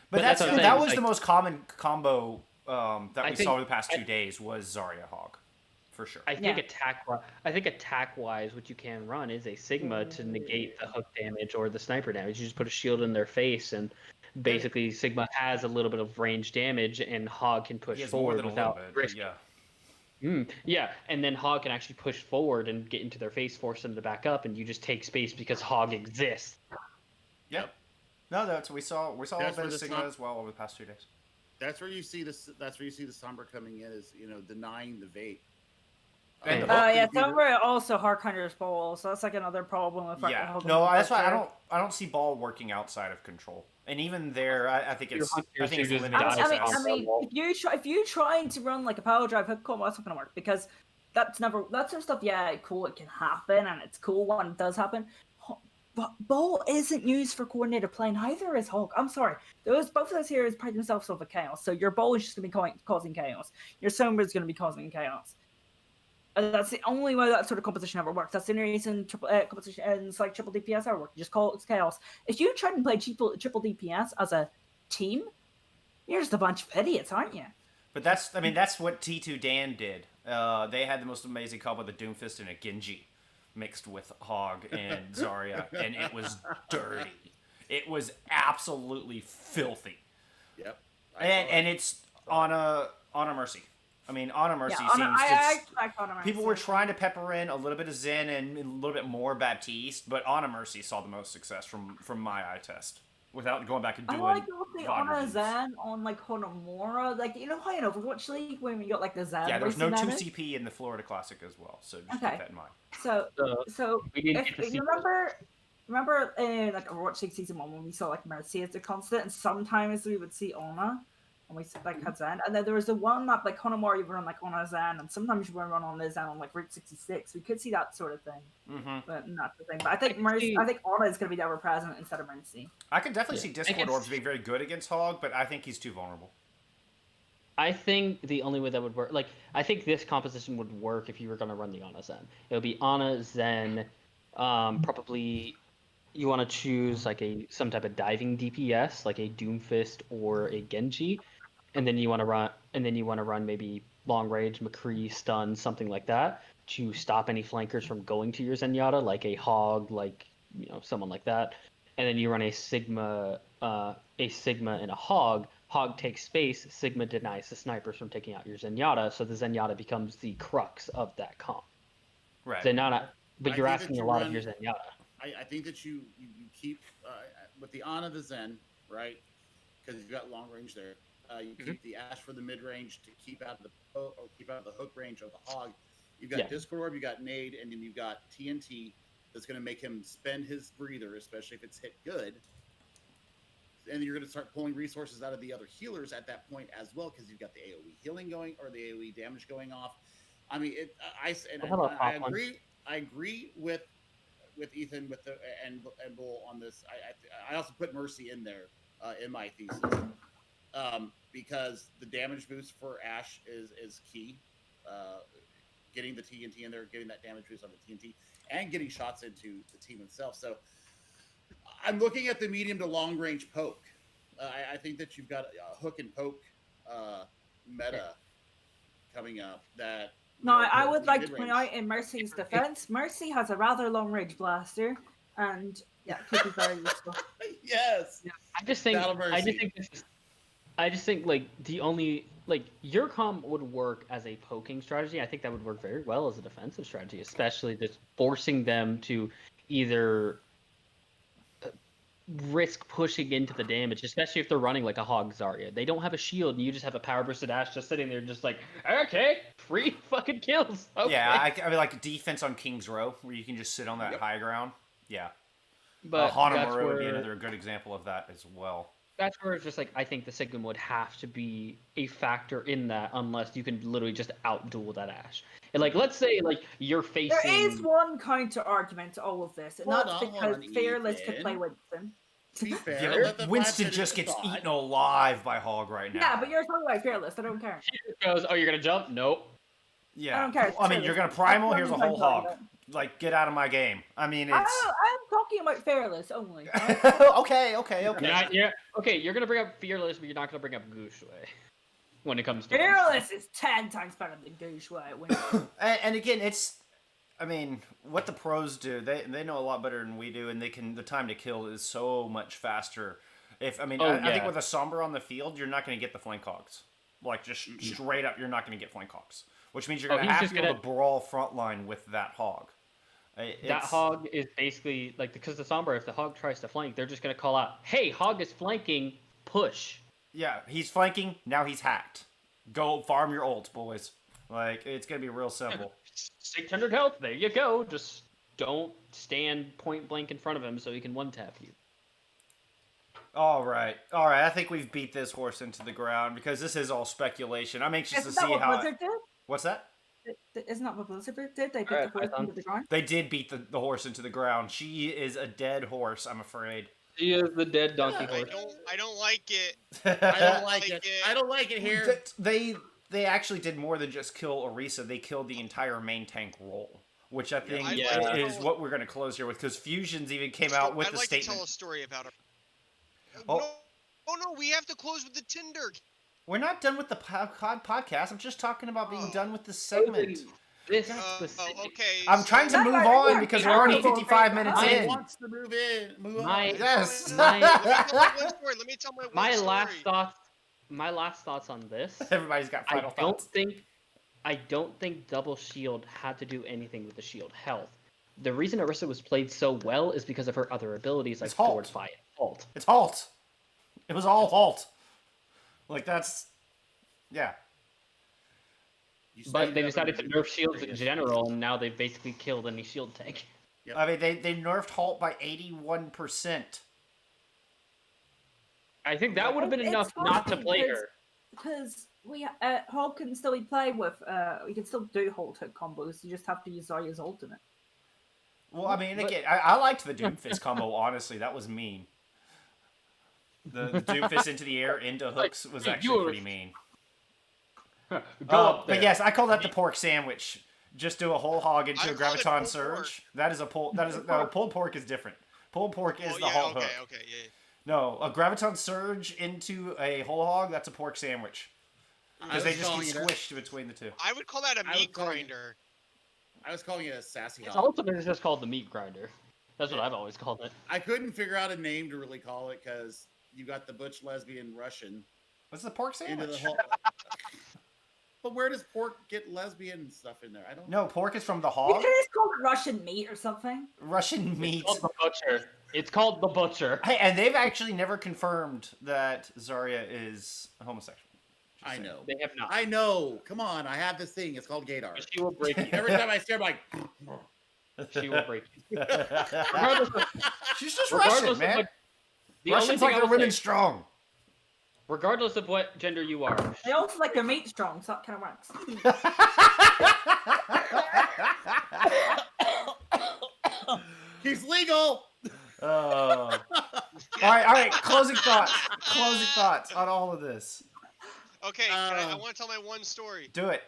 But But that's what I'm that saying, was like- the most common combo that I we think- saw over the past 2 days was Zarya Hog, for sure. I think attack wise, what you can run is a Sigma to negate the hook damage or the sniper damage. You just put a shield in their face, and basically Sigma has a little bit of range damage, and Hog can push He has more forward than a little without bit, but risk. yeah. Yeah, and then Hog can actually push forward and get into their face, force them to back up, and you just take space because Hog exists. Yep. No, that's we saw a That's bit where of the Sigma Som- as well over the past 2 days. That's where you see this. That's where you see the Sombra coming in, is denying the vape. And the Hog Yeah, can do the- Sombra also hard hunters ball, so that's like another problem with Yeah. Hog No, and that's why I Bolt. don't see ball working outside of control. And even there, I think Your it's hunters I think it's who just limited. die to I mean, on success. I mean, if you're trying to run like a power drive hook combo, that's not gonna work, because that sort of stuff. Yeah, cool, it can happen, and it's cool when it does happen. But Ball isn't used for coordinated play, neither is Hulk. I'm sorry, both of those heroes pride themselves off of chaos. So your Ball is just gonna be causing chaos. Your Sombra is gonna be causing chaos. And that's the only way that sort of composition ever works. That's the only reason compositions like triple DPS ever work. You just call it chaos. If you try and play triple DPS as a team, you're just a bunch of idiots, aren't you? But that's what T2 Dan did. They had the most amazing combo with a Doomfist and a Genji. mixed with Hog and Zarya, and it was dirty. It was absolutely filthy. Yep. And it's on a Mercy. I mean, Ana Mercy Yeah, seems I to. expect Honor People Mercy. were trying to pepper in a little bit of Zen and a little bit more Baptiste, but Ana Mercy saw the most success from my eye test. Without going back and I doing like the VOD Honor reviews. Zen on like Hanamura. Like, you know how in Overwatch League when we got like the Zen. Yeah, there's no versus 2CP in the Florida Classic as well, so just Okay. keep that in mind. So we didn't if get to see you remember in like Overwatch League season 1 when we saw like Mercy as a constant, and sometimes we would see Ona, and we like had Zen, and then there was the one that like Hanamura you would run like Ona Zen, and sometimes you would run on the Zen on like Route 66. We could see that sort of thing, but not the thing. But I think I think Ona is going to be ever present instead of Mercy. I can definitely see Discord Orbs being very good against Hog, but I think he's too vulnerable. I think the only way that would work, like, I think this composition would work if you were going to run the Ana Zen. It would be Ana Zen, probably you want to choose like some type of diving DPS, like a Doomfist or a Genji, and then you want to run maybe long range, McCree, stun, something like that to stop any flankers from going to your Zenyatta, like a Hog, like someone like that, and then you run a Sigma and a Hog. Hog takes space, Sigma denies the snipers from taking out your Zenyatta, so the Zenyatta becomes the crux of that comp. Right. Zenyatta, but you're think that asking you a lot run- of your Zenyatta. I think that you keep with the Ana the Zen, right? Because you've got long range there. You keep the Ash for the mid range to keep out of the hook range of the Hog. You've got Discord Orb, you got Nade, and then you've got TNT that's going to make him spend his breather, especially if it's hit good. And you're going to start pulling resources out of the other healers at that point as well, because you've got the AOE healing going or the AOE damage going off. I mean, I agree with Ethan and Bull on this. I also put Mercy in there in my thesis because the damage boost for Ashe is key. Getting the TNT in there, getting that damage boost on the TNT, and getting shots into the team itself. So I'm looking at the medium to long range poke. I think that you've got a hook and poke meta coming up that. No, I would like to point out in Mercy's defense, Mercy has a rather long range blaster, and could be very useful. Yes. Yeah, I just think like the only your comp would work as a poking strategy. I think that would work very well as a defensive strategy, especially just forcing them to either risk pushing into the damage, especially if they're running like a Hog Zarya. They don't have a shield, and you just have a power boosted Ashe just sitting there, just like, okay, free fucking kills. Okay. Yeah, I mean, like defense on King's Row, where you can just sit on that high ground. Yeah, but Hanamura would be another good example of that as well. That's where it's just like I think the Sigma would have to be a factor in that, unless you can literally just outduel that Ashe. And like, let's say like you're facing. There is one counter argument to all of this, and that's because Fearless could play Winston. To be fair, yeah, Winston just gets eaten alive by Hog right now. Yeah, but you're talking about Fearless. I don't care. She goes, "Oh, you're gonna jump? Nope." Yeah, I don't care. I mean, you're gonna primal. Here's a whole Hog. Like, get out of my game. I mean, it's. I'm talking about Fearless only. Right? Okay. You're gonna bring up Fearless, but you're not gonna bring up Gouche when it comes to Fearless is 10 times better than Gouche. And again, it's. I mean, what the pros do, they know a lot better than we do, and the time to kill is so much faster. I think with a Sombra on the field, you're not going to get the flank hogs. Like, just straight up, you're not going to get flank hogs. Which means you're going to have to be able to brawl frontline with that Hog. That Hog is basically, like, because the Sombra, if the Hog tries to flank, they're just going to call out, hey, Hog is flanking, push. Yeah, he's flanking, now he's hacked. Go farm your ults, boys. Like, it's going to be real simple. 600 health, there you go. Just don't stand point blank in front of him so he can one-tap you. All right. I think we've beat this horse into the ground because this is all speculation. I'm anxious to see how. What's that? Isn't that what Blizzard did? They beat the horse into the ground. They did beat the horse into the ground. She is a dead horse, I'm afraid. She is the dead donkey horse. I don't like it. I don't like it. I don't like it here. They actually did more than just kill Orisa. They killed the entire main tank role, which I think is what we're going to close here with, because Fusions even came out with the statement. I'd like to tell a story about her. Oh. No, we have to close with the Tinder. We're not done with the podcast. I'm just talking about being done with the segment. this Oh, specific. okay. I'm trying to That move guy- on that because guy- we're already People 55 think- minutes I in. wants to move in. Move My- on. Yes. Let me tell my one story. Let me tell my one My story. last thoughts on this. Everybody's got final thoughts. I don't think double shield had to do anything with the shield health. The reason Orisa was played so well is because of her other abilities like It's halt. Fortify and Halt. It's halt. It was all halt. Like that's, yeah. You But stand they up decided to and nerf shields in biggest- general, and now they've basically killed any shield tank. Yep. I mean, they nerfed halt by 81%. I think that would have been It's enough not to funny play because- her. Because Hulk can still be played with. You can still do Hulk hook combos. You just have to use Zarya's ultimate. Well, I mean, But- again, I liked the Doomfist combo. Honestly, that was mean. The Doomfist into the air into hooks was hey, actually you pretty mean. Go up there. But yes, I call that the pork sandwich. Just do a whole hog into I a called it graviton pulled surge. pork. That is a pull. That is no, pulled pork is different. Pulled pork is Well, the yeah, halt okay, hook. okay, yeah. No, a graviton surge into a whole hog. That's a pork sandwich because they just get squished between the two. I would call that a I would meat call it- grinder. I was calling it a sassy His hog. ultimate is just called the meat grinder. That's what I've always called it. I couldn't figure out a name to really call it because you got the butch lesbian Russian What's the pork into the sandwich? whole. But where does pork get lesbian stuff in there? I don't. No, pork is from the You hog. could just call it Russian meat or something. Russian meat. It's called the butcher. It's called the butcher. Hey, and they've actually never confirmed that Zarya is homosexual. Just I saying. know. They have not. I know. Come on, I have this thing. It's called gaydar. But she will break you. Every time I see her, I'm like, She will break you. Regardless of, She's just regardless Russian, of man. what, the only Russians thing like I their will women say, strong. regardless of what gender you are, They also like their meat strong, so that kind of works. he's legal. Oh. All right. Closing thoughts. Closing thoughts on all of this. Okay, I want to tell my one story. Do it.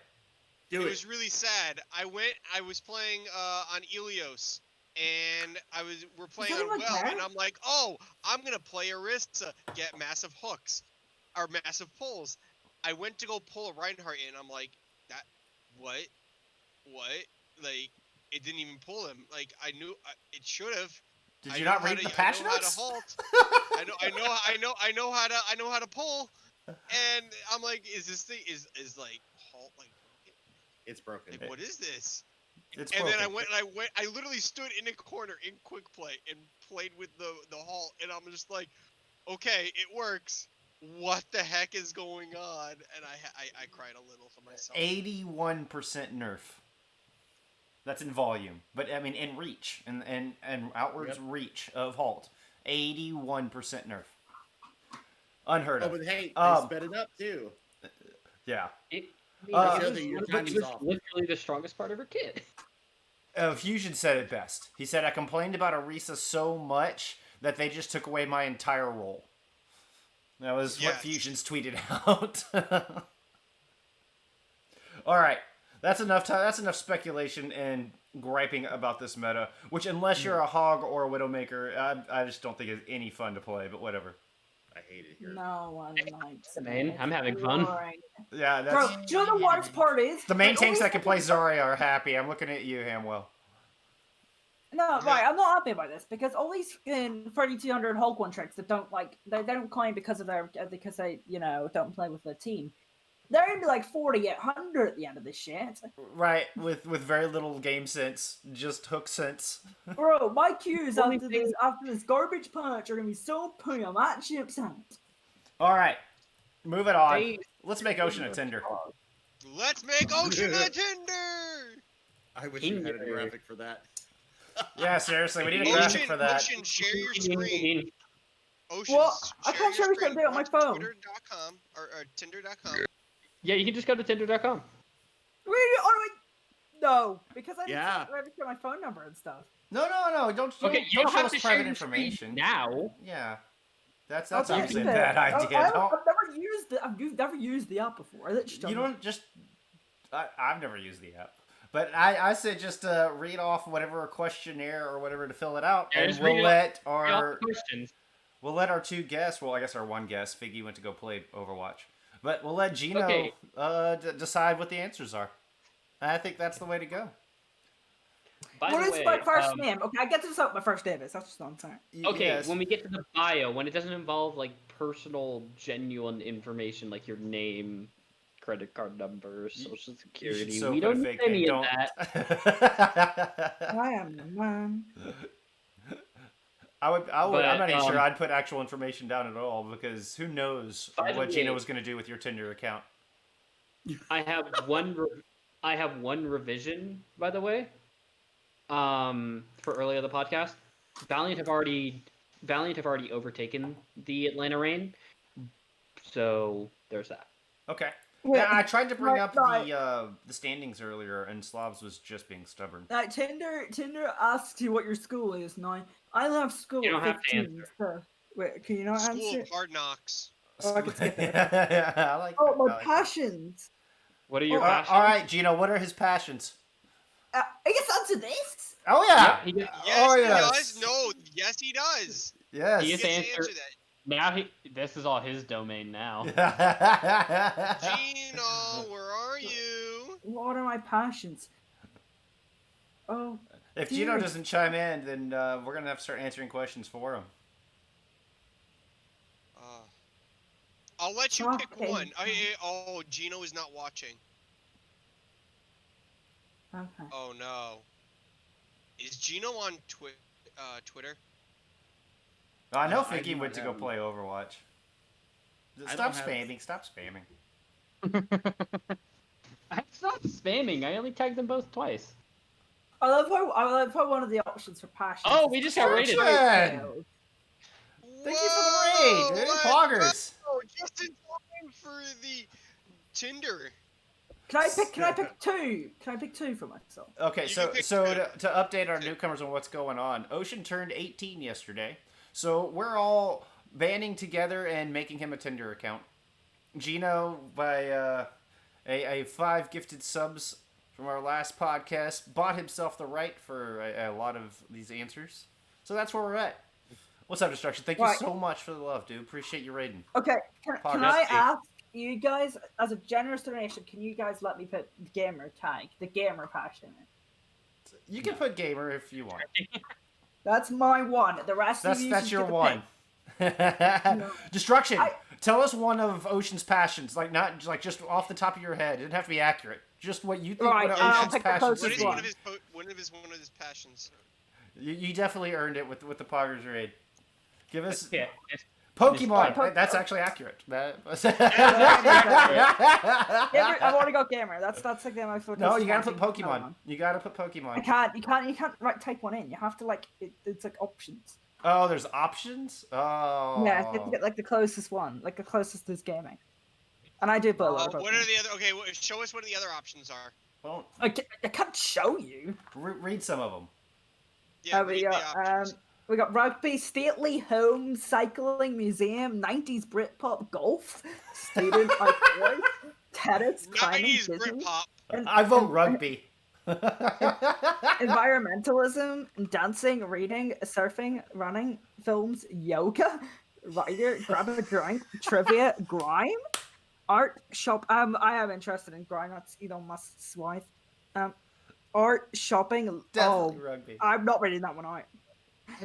Do it it. was really sad. I was playing on Ilios, and we're playing that on like well, that? and I'm like, oh, I'm gonna play Orisa, get massive hooks, or massive pulls. I went to go pull a Reinhardt in. I'm like, what? Like, it didn't even pull him. Like, I knew it should have. Did you not read the patch I know notes? how to halt. I know how to pull. And I'm like, is this thing is like halt like broken? It's broken. Like, what is this? It's And then broken. I literally stood in a corner in quick play and played with the halt, and I'm just like, okay, it works. What the heck is going on? And I cried a little for myself. 81% nerf. That's in volume, but I mean in reach and outwards reach of halt. 81% nerf. Unheard Oh, of. but hey, they Um, sped it up too. Yeah. it, Uh, You know that your it timing's was off. literally the strongest part of her kit. Fusion said it best. He said, I complained about Orisa so much that they just took away my entire role. That was what Yes. Fusion's tweeted out. All right. That's enough time. That's enough speculation and griping about this meta, which unless you're a hog or a Widowmaker, I just don't think is any fun to play, but whatever. I hate it here. No one likes it. Man, I'm having fun. Boring. Yeah, Bro, that's... do you know the worst part is? The main like, tanks always that can play fucking- Zarya are happy. I'm looking at you, Hamwell. No, right, I'm not happy about this because all these 3200 Hulk one tricks that don't like they don't claim because they don't play with their team. They're gonna be like 40 at 100 at the end of this shit. Right, with very little game sense, just hook sense. Bro, my queues Only after this garbage punch are gonna be so pretty on that chip sound. All right, moving on. They- Let's make Ocean a Tinder. Let's make Ocean a Tinder. I wish you had a Tinder. graphic for that. Yeah, seriously, we need a graphic for that. Ocean, share your screen. Ocean, Well, I share can't your share screen. something on my Go to phone. Twitter.com or Tinder.com. Yeah, you can just go to Tinder.com. Really? Oh, wait. No, because I Yeah. didn't share my phone number and stuff. No, don't Okay, you don't show have us to private share your screen information. now. Yeah, that's Okay, obviously a then. bad idea. I've Don't, never used the. I've never used the app before. you don't just. I've never used the app, but I said just read off whatever questionnaire or whatever to fill it out, Yeah, and just we'll read let off our questions. two guests. Well, I guess our one guest, Figgy, went to go play Overwatch, but we'll let Gino Okay. decide what the answers are. I think that's the way to go. By What the is way, my first name? Okay, I get to decide what my first name is. That's just what I'm saying. Okay, Yes. when we get to the bio, when it doesn't involve like personal, genuine information like your name, credit card number, social You should security, so we put a don't need fake any name. of Don't. that. I am the man. I would. I'm But, not even sure I'd put actual information down at all because who knows By the what Gina way- was going to do with your Tinder account. I have I have one revision, by the way. For earlier the podcast, Valiant have already overtaken the Atlanta Reign, so there's that. Okay. Wait, Yeah, I tried to bring right, up right. the standings earlier, and Slavs was just being stubborn. Tinder asks you what your school is now. I left school You don't at have to 15. So, wait, can you not School answer? of Hard Knocks. Oh, I can skip it. Yeah, I like. Oh, that, my I like that. passions. What are your Oh, passions? All right, Gino. What are his passions? I guess answer this. Oh yeah. Yeah, he gets- Yes, Oh, he yes. does. No, yes, he does. Yes. He He is- gets to answer- answer that. Now this is all his domain now. Gino, where are you? What are my passions? Oh, If Gino Dude. doesn't chime in, then we're gonna have to start answering questions for him. I'll let you pick Okay. one. Oh, Gino is not watching. okay. Oh no. Is Gino on Twitter? I know No, I Finky do went to not go have play Overwatch. I Stop don't have- spamming. Stop spamming. It's not spamming. I only tagged them both twice. I love how one of the options for passions. Oh, is we just got rated. Fortune! sales. Thank you for the raid, dude. Let's Poggers. go. Just in time for the Tinder. Can I pick two? Can I pick two for myself? Okay, You so can pick so two. to update our newcomers on what's going on, Ocean turned 18 yesterday, so we're all banding together and making him a Tinder account. Gino, by a 5 gifted subs from our last podcast, bought himself the right for a lot of these answers. So that's where we're at. What's up, Destruction? Thank you Right. so much for the love, dude. Appreciate you raiding. Okay, can Poggers. I ask you guys, as a generous donation, can you guys let me put the gamer tag, the gamer passion in? You can put gamer if you want. That's my one. The rest of you That's should your get the one. pick. Destruction. I- Tell us one of Ocean's passions, like not like just off the top of your head. It doesn't have to be accurate. Just what you think Right, one of I'll Ocean's pick the passions closest would What is be. one. one of his passions? You definitely earned it with the Poggers raid. Give us Yeah. Pokemon. Pokemon. That's actually accurate. Gamer, I've already got gamer. That's like the most. No, you gotta put focused Pokemon. one. You gotta put I Pokemon. can't. You can't type one in. You have to like. It's like options. Oh, there's options. Oh. Yeah, you have to get like the closest one, like the closest is gaming. And I do play a lot of What are Pokemon. the other? Okay, show us what the other options are. Well, I can't show you. read some of them. Yeah, we read the got options. we got rugby, stately home, cycling, museum, 90s Britpop, golf, student outdoors, tennis, climbing, 90s Disney, Britpop. and- I vote and- rugby. environmentalism, dancing, reading, surfing, running, films, yoga, writer, grab a drink, trivia, grime, art, shop. I am interested in grime. That's Elon Musk's wife. Art, shopping. Definitely Oh, rugby. I'm not reading that one out.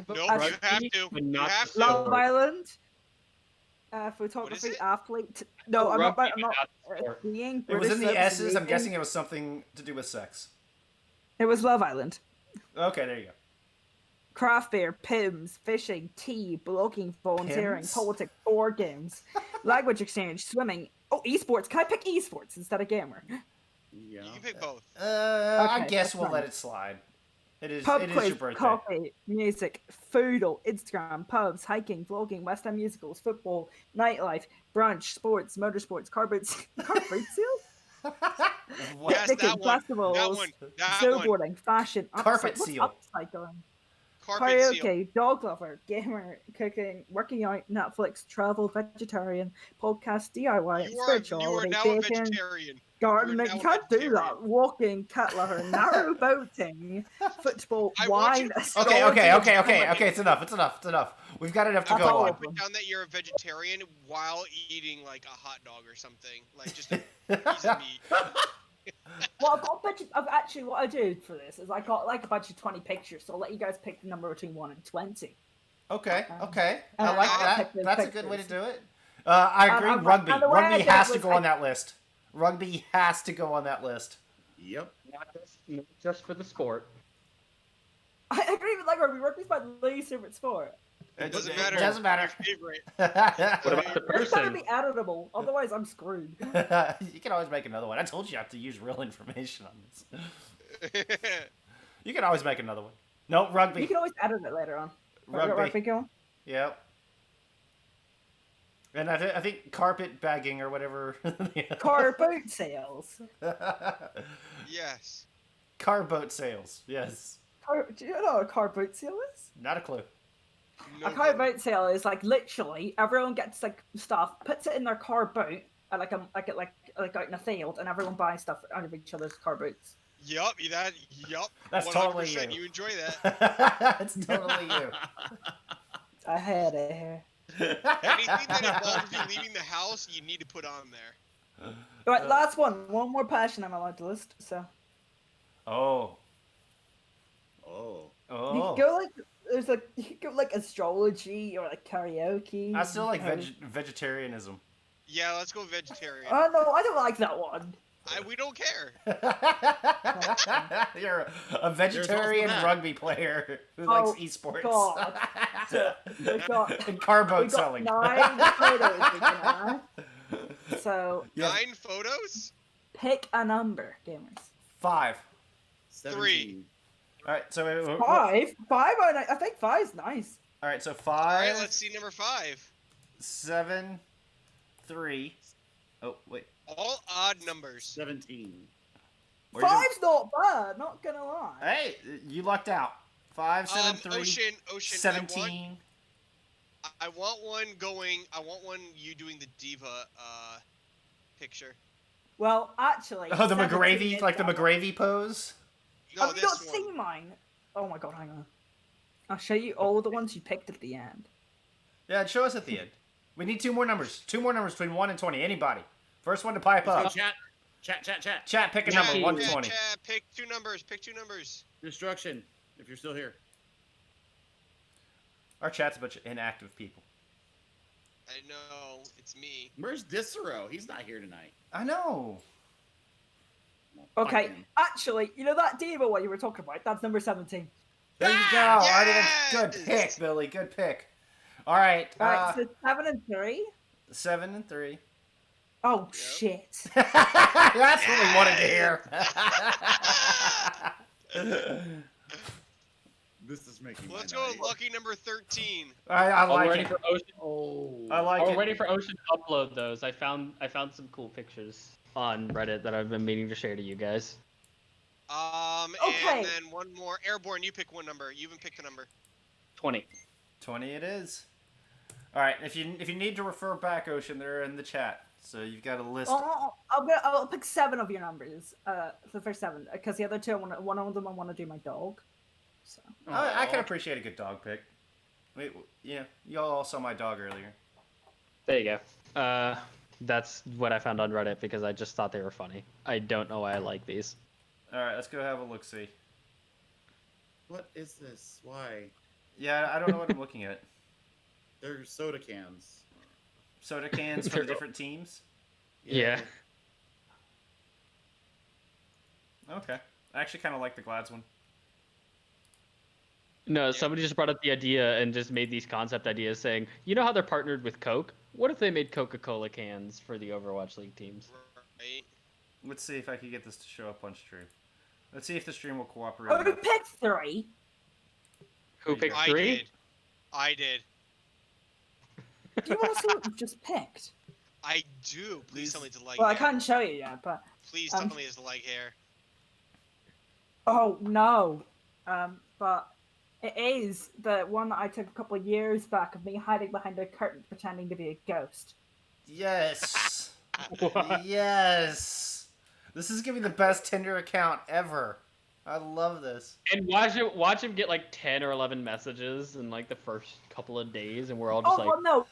Nope, you Rugby, have to. but You not have the to. Love Sword. Island. What is Photography, it? athlete. No, I'm not. Rugby, I'm not. but not the sport. Being It was in the British S's. I'm representation. guessing it was something to do with sex. It was Love Island. Okay, there you go. Craft beer, Pims, fishing, tea, blogging, volunteering, Pims? politics, board games, language exchange, swimming. Oh, esports. Can I pick esports instead of gamer? Yeah. You can pick both. I Okay, guess that's we'll fine. let it slide. Pub It is quiz, your birthday. coffee, music, foodle, Instagram, pubs, hiking, vlogging, West Ham musicals, football, nightlife, brunch, sports, motorsports, car boot sales, What? Yes, picnic, that one. festivals, That one. That one. snowboarding, fashion, Carpet what's seal. upcycling? Carpet seal. Karaoke, dog lover, gamer, cooking, working out, Netflix, travel, vegetarian, podcast, DIY, You are spirituality, now a baking, vegetarian. gardening. now You a can't do that. vegetarian. Walking, cat lover, narrow boating, football, I want you wine. to- Okay. astrology, It's enough. We've got enough to That's go all on. of them. Put down that you're a vegetarian while eating like a hot dog or something, like just a piece of meat. Well, I've got a bunch of. Actually, what I do for this is I got like a bunch of 20 pictures, so I'll let you guys pick the number between 1 and 20. Okay, okay. And I like I'll that. pick the That's a good way to pictures. do it. I agree. and Rugby. and the way I Rugby did it has to was go on that list. Rugby has to go on that list. Yep. Not just for the sport. I agree with like rugby. Rugby's my least favorite sport. It Doesn't it matter. doesn't matter. Your favorite. What about the It's gotta person? be editable, otherwise I'm screwed. You can always make another one. I told you I have to use real information on this. You can always make another one. No, rugby. You can always edit it later on. Rugby. Rugby going? Yep. And I think carpet bagging or whatever. Car boat sales. Yes. Car boat sales. Yes. Do you know what a car boat sale is? Not a clue. No A car clue. boat sale is like literally everyone gets like stuff, puts it in their car boat, like out in a field, and everyone buys stuff out of each other's car boats. Yup. Yup. That's 100%. totally you. You enjoy that. It's totally you. I had it here. Anything that involves you leaving the house, you need to put on there. Right, last one. One more passion I'm allowed to list. So Oh. Oh. you Oh. can go like you can go like astrology or like karaoke. I still like or- vegetarianism. Yeah, let's go vegetarian. Oh no, I don't like that one. We don't care. You're a vegetarian that. rugby player who Oh, likes esports. God. We got And car boat we got selling. 9 photos we can have. So Yeah. 9 photos? pick a number, gamers. 5. 17. All right, so 5? 5? I think 5's nice. all right, so All 5, right, let's see number 5. 7, 3. Oh wait, All odd numbers. 17. where'd you- 5's not bad, not gonna lie. Hey, you lucked out. 5, 7, 3, Ocean. 17. I want one going. I want one you doing the D.VA picture. Well, actually. Oh, the 17 McGravy, is like the better. McGravy pose. No, Have you this not one. seen mine? Oh my god, hang on. I'll show you all the ones you picked at the end. Yeah, show us at the end. We need 2 more numbers. 2 more numbers between 1 and 20. Anybody. First one to pipe Let's go, up. chat. Chat, pick a Yeah, number, 1 to 20. Pick 2 numbers. Pick 2 numbers. Destruction, if you're still here. Our chat's a bunch of inactive people. I know it's me. Where's Dicero? He's not here tonight. I know. Well, fuck Okay, him. actually, you know that D.VA one you were talking about? That's number 17. There you go. Ah, I didn't. Good yes! pick, Billy. Good pick. All right. Alright, so 7 and 3. 7 and 3. Oh, shit. That's what we wanted to hear. This is making Let's my go night. lucky number 13. I While we're like waiting it. for Ocean. Oh. I like While it. we're waiting for Ocean to upload those, I found some cool pictures on Reddit that I've been meaning to share to you guys. Okay. And then one more. Airborne, you pick one number. You even picked a number. 20. 20 it is. All right. If you need to refer back, Ocean, they're in the chat. So you've got a list. I'll pick 7 of your numbers. The first 7, because the other 2, one of them I want to do my dog. So. I can appreciate a good dog pick. Wait, yeah, y'all all saw my dog earlier. There you go. That's what I found on Reddit because I just thought they were funny. I don't know why I like these. All right, let's go have a look. See. What is this? Why? Yeah, I don't know what I'm looking at. They're soda cans. Soda cans for the different teams. Yeah. Okay, I actually kind of like the Glads one. No, somebody just brought up the idea and just made these concept ideas saying, you know how they're partnered with Coke? What if they made Coca-Cola cans for the Overwatch League teams? Right. Let's see if I can get this to show up on stream. Let's see if the stream will cooperate. Oh, who enough. picked 3? Who picked I 3? did. I did. Do you want to see what you've just picked? I do. Please tell me it's a leg Well, I hair. can't show you yet, but... Please tell um, me it's a leg hair. Oh, no. But it is the one that I took a couple of years back of me hiding behind a curtain pretending to be a ghost. Yes. What? Yes. This is gonna be the best Tinder account ever. I love this. And watch him get like 10 or 11 messages in like the first couple of days, and we're all just Oh, like, well, no.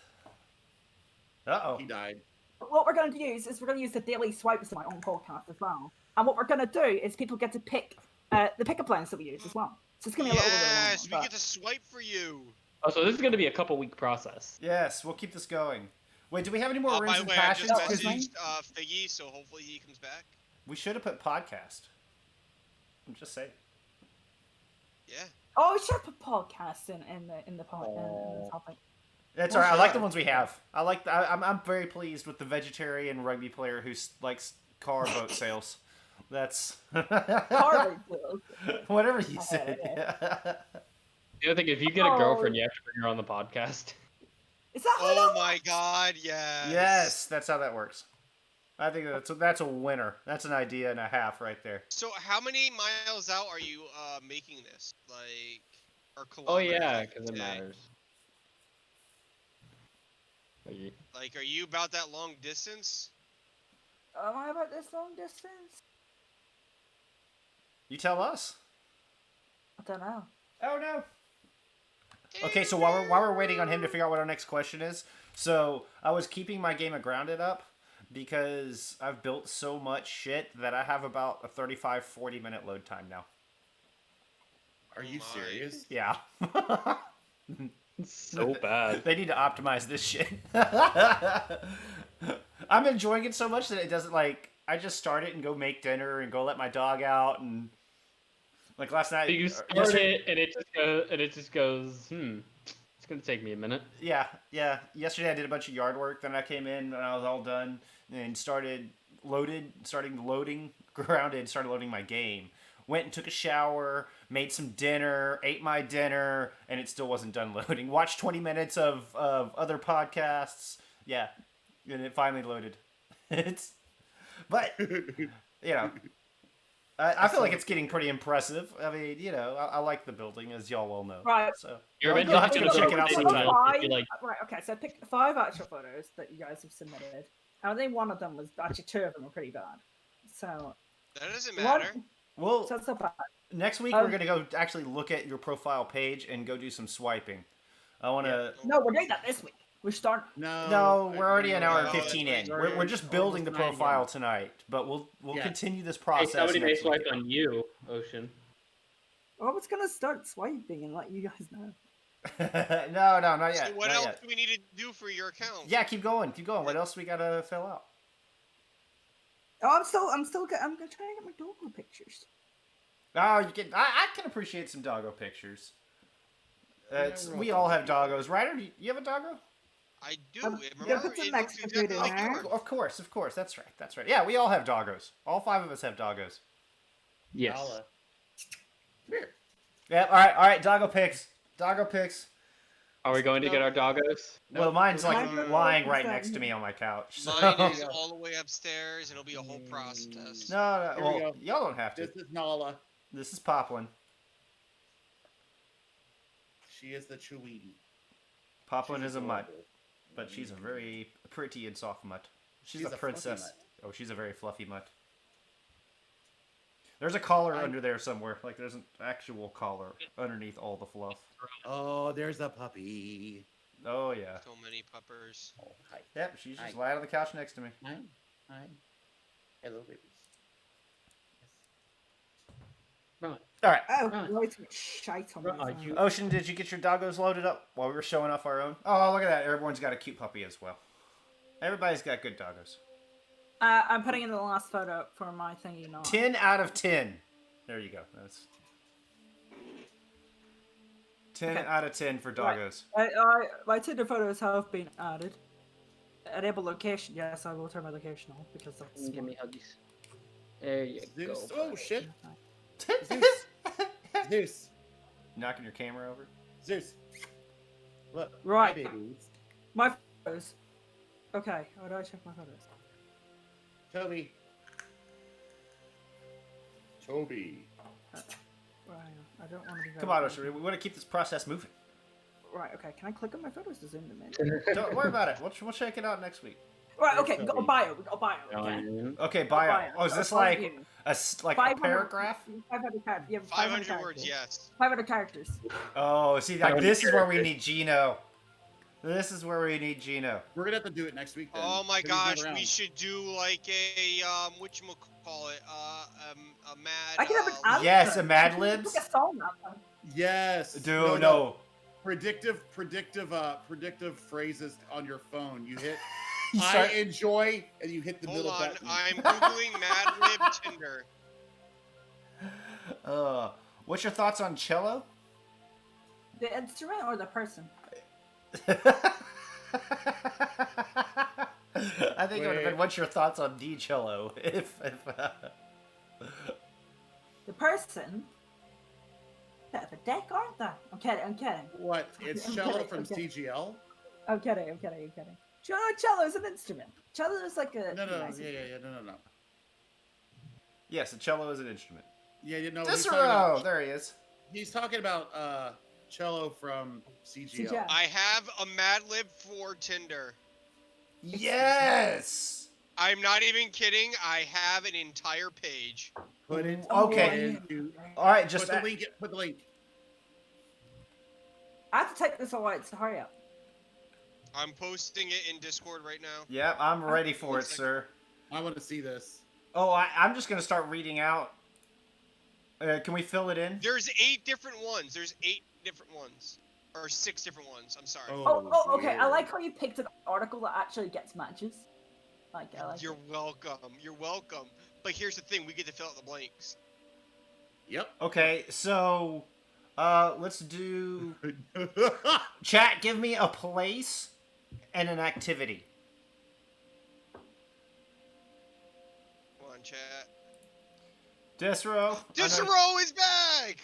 Uh oh. He died. what we're going to use is we're going to use the daily swipes in my own podcast as well. And what we're going to do is people get to pick the pickup lines that we use as well. So it's going to be a little bit of a long Yes, one, we but- get to swipe for you. Oh, so this is going to be a couple-week process. Yes, we'll keep this going. Wait, do we have any more By runes the and way, I passions? just Oh, 'Cause his name? messaged Figgy, so hopefully he comes back. we should have put podcast. I'm just saying. Yeah. Oh, we should put podcasts in the topic. That's Well, alright. I like the sure. ones we have. I'm very pleased with the vegetarian rugby player who likes car boat sales. That's Harvard deals. whatever you I said. hate The other thing, if you get a Oh. girlfriend, you have to bring her on the podcast. Is that how Oh that my god, yes. Yes, that's how that works. I think that's a winner. That's an idea and a half right there. So how many miles out are you making this? Like, or Oh kilometers? yeah, I because should it say. matters. Like, are you about that long distance? Am I about this long distance? You tell us. I don't know. Oh no. Okay, so while we're waiting on him to figure out what our next question is, so I was keeping my game of Grounded up because I've built so much shit that I have about a 35-40 minute load time now. Are you My. serious? Yeah. It's so bad. They need to optimize this shit. I'm enjoying it so much that it doesn't like I just start it and go make dinner and go let my dog out and like last night. So you start it, and it just goes. It's gonna take me a minute. Yeah. Yesterday I did a bunch of yard work. Then I came in and I was all done and starting loading Grounded. Started loading my game. Went and took a shower, made some dinner, ate my dinner, and it still wasn't done loading. Watched 20 minutes of other podcasts. Yeah, and it finally loaded. But you know, I feel like it's getting pretty impressive. I mean, you know, I like the building, as y'all well know. Right. So You're you'll have to eventually go gonna check it out go sometime. to- if you like- Right, okay, so I picked 5 actual photos that you guys have submitted. And I think one of them was, actually 2 of them were pretty bad. So, That doesn't one, matter. Well, so that's not bad. next week we're gonna go actually look at your profile page and go do some swiping. I want to. No, we're doing that this week. We're starting. No, we're already an hour and no, 15 that's in. right. We're just building the Almost 9 profile again. tonight, but we'll Yeah. continue this Hey, process. somebody may next week. swipe on you, Ocean. I was gonna start swiping and let you guys know. no, not yet. So what not else yet. do we need to do for your account? Yeah, keep going. What else we gotta fill out? Oh, I'm gonna try and get my doggo pictures. Oh, you can. I can appreciate some doggo pictures. We all have doggos. Ryder, do you have a doggo? I do. Yeah, Remember, put some it next looks to exactly it like in there. yours. Of course. That's right. Yeah, we all have doggos. All 5 of us have doggos. Yes. Come here. Yeah. All right. Doggo pics. Are we going to get our doggos? Well, mine's like Mine- lying right What's that? next to me on my couch. So. Mine is go. all the way upstairs. It'll be a whole process. No. Here we Well, go. y'all don't have to. This is Nala. This is Poplin. She is the Chewini. Poplin She's is a mutt, adorable. but she's a very pretty and soft mutt. She's She's a a fluffy princess. mutt. Oh, she's a very fluffy mutt. There's a collar I- under there somewhere. Like there's an actual collar underneath all the fluff. Oh, there's a puppy. Oh yeah. So many puppers. Oh, hi. Yep, she's just Hi. lying on the couch next to me. Hi. Hi. Hello, babies. Right. All right. Oh, Right. right. Shite on me. Right, so- you- Ocean, did you get your doggos loaded up while we were showing off our own? Oh, look at that. Everyone's got a cute puppy as well. Everybody's got good doggos. I'm putting in the last photo for my thing, 10 out of 10. There you go. That's 10 Okay. out of 10 for Right. doggos. My Tinder photos have been added. Enable location. Yes, I will turn my location on because that's. Give me huggies. There you Zeus. go. Oh, shit. Zeus. Zeus. Knocking your camera over. Zeus. Look. Right. Hi, babies. My photos. Okay, how do I check my photos? Toby. Toby. Right, I don't want to be. Come on, Ocean. We want to keep this process moving. Right, okay. Can I click on my photos to zoom them in? Don't worry about it. We'll check it out next week. Right, okay. There's We got a Toby. bio. We got a bio. Okay. Ryan. Okay, bio. Oh, is this like a 500 paragraph? 500 characters. Yeah, 500 words, yes. 500 characters. Oh, see, like this is where we need Gino. This is where we need Gino. We're gonna have to do it next week then. Oh my 'cause he's not gosh, we around. should do like a whatchamacallit, a mad. I can have an anthem. Yes, a Mad Like Libs. a song anthem. Yes. Dude, no. Predictive phrases on your phone. You hit You I start- enjoy and you hit the Hold middle on, button. I'm googling Mad Lib Tinder. What's your thoughts on cello? The instrument or the person? I think it would have been. Wait. What's your thoughts on D cello? If The person? Bit of a dick, aren't they? I'm kidding. What? It's I'm cello kidding, from I'm kidding. CGL? I'm kidding. Cello's an instrument. Cello is like a... No, nice yeah, no. yes, a cello is an instrument. Yeah, you know. Cicero, there he is. He's talking about cello from CGL. CGL. I have a Mad Lib for Tinder. Yes. I'm not even kidding. I have an entire page. Put it Okay. into. All right, Put just the link. Put the link. I have to take this all out, so hurry up. I'm posting it in Discord right now. yeah, I'm ready for it, sir. I want to see this. Oh, I'm just gonna start reading out. Can we fill it in? There's 8 different ones. There's 8 different ones. Or 6 different ones. I'm sorry. Oh, okay. I dear. like how you picked an article that actually gets matches. I like You're it. welcome. You're welcome. But here's the thing. We get to fill out the blanks. Yep. Okay, so let's do chat. Give me a place and an activity. Come on, chat. Disro. Disro is back!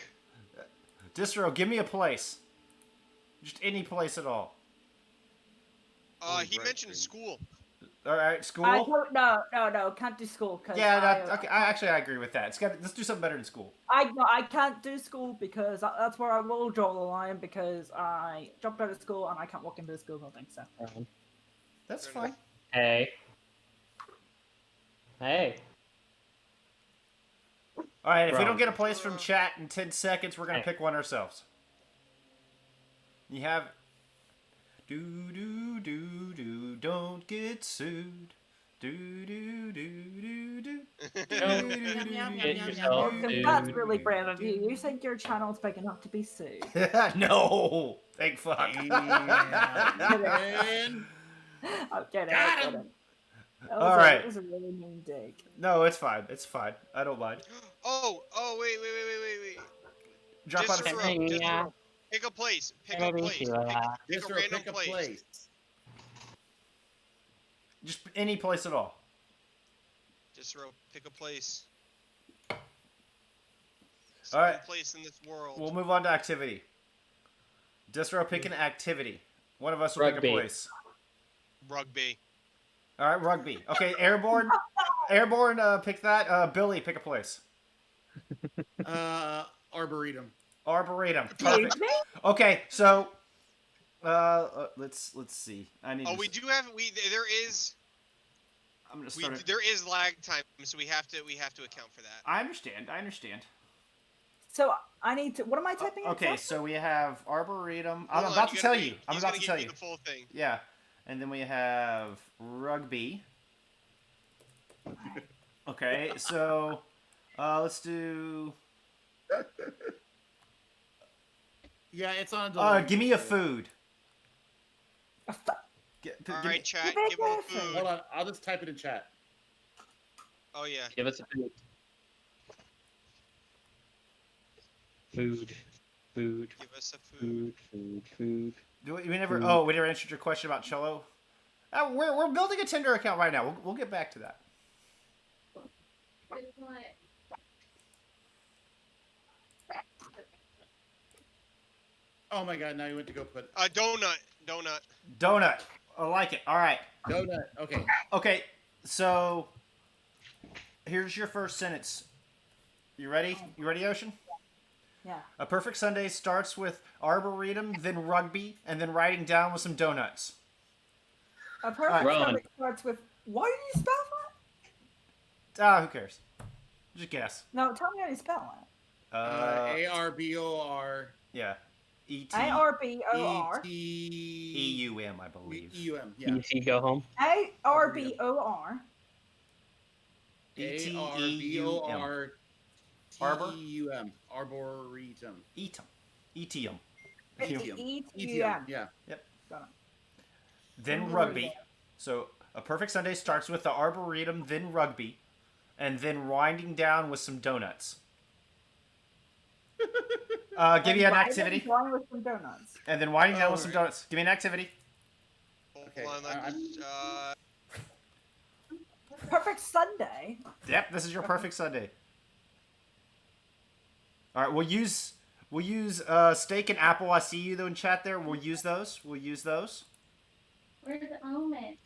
Disro, give me a place. Just any place at all. He right mentioned thing. school. All right, school. I don't, no, can't do school. Cause Okay. I agree with that. Let's do something better than school. I can't do school because that's where I will draw the line because I dropped out of school and I can't walk into a school building. So That's Fair fine. enough. Hey. Hey. All right, if we Wrong. don't get a place from chat in 10 seconds, we're gonna Hey. pick one ourselves. You have. Do, don't get sued. Do. Don't get yourself sued. that's really brave of you. You think your channel's big enough to be sued? No, thank fuck. And I'm kidding. Got I'm him. kidding. All right. That was a really mean dig. No, it's fine. It's fine. I don't mind. Oh, wait. Drop out of Disro, Hey, Disro. yeah. Pick a place. Pick a Maybe place. she Pick, will. pick a Disro, random pick a place. place. just any place at all. Disro, pick a place. All right. Some place in this world. We'll move on to activity. Disro, pick an activity. One of us will pick a Rugby. place. Rugby. All right, rugby. Okay, airborne. Airborne, pick that. Billy, pick a place. Arboretum. Arboretum. Excuse Perfect. me? Okay, so let's see. I need. Oh, to, we do have there is I'm gonna start. it. there is lag time, so we have to account for that. I understand. So I need to. What am I typing? in Okay, exactly? so we have arboretum. I'm Hold on, about to you tell gotta you. be- I'm he's about gonna to tell give you. the full thing. Yeah, and then we have rugby. Okay, so let's do. Yeah, it's on. delay. Give me a food. A fu- Give All me- right, chat. You Give him a make food. Hold on, I'll just type it in chat. Oh yeah. Give us a food. Food. Food. Give us a food. Food. we never. Food. Oh, we never answered your question about cello. We're building a Tinder account right now. We'll get back to that. Oh my god, now you went to go put Donut. Donut. I like it. All right. donut. Okay. Okay. So here's your first sentence. You ready? You ready, Ocean? Yeah. A perfect Sunday starts with arboretum, then rugby, and then writing down with some donuts. A perfect Ron. Sunday starts with. Why did you spell that? Ah, who cares? Just guess. No, tell me how you spell it. ARBOR. Yeah. E-T, A-R-B-O-R. E-U-M, I believe. E-U-M, yeah. ET go home. A-R-B-O-R. E-T-E-U-M. A-R-B-O-R-T-E-U-M. Arboretum. Etum. Etium. It's Etium. E-T-U-M. Yeah. Yep. Got it. Then Arboretum. rugby. So a perfect Sunday starts with the Arboretum, then rugby, and then winding down with some donuts. Give me an activity. Going with some donuts. And then winding down Oh, with some right. donuts. Give me an activity. Hold Okay, on, Perfect Sunday. Yep, this is your perfect Sunday. All right, we'll use steak and apple. I see you though in chat there. We'll use those. Where's the omen?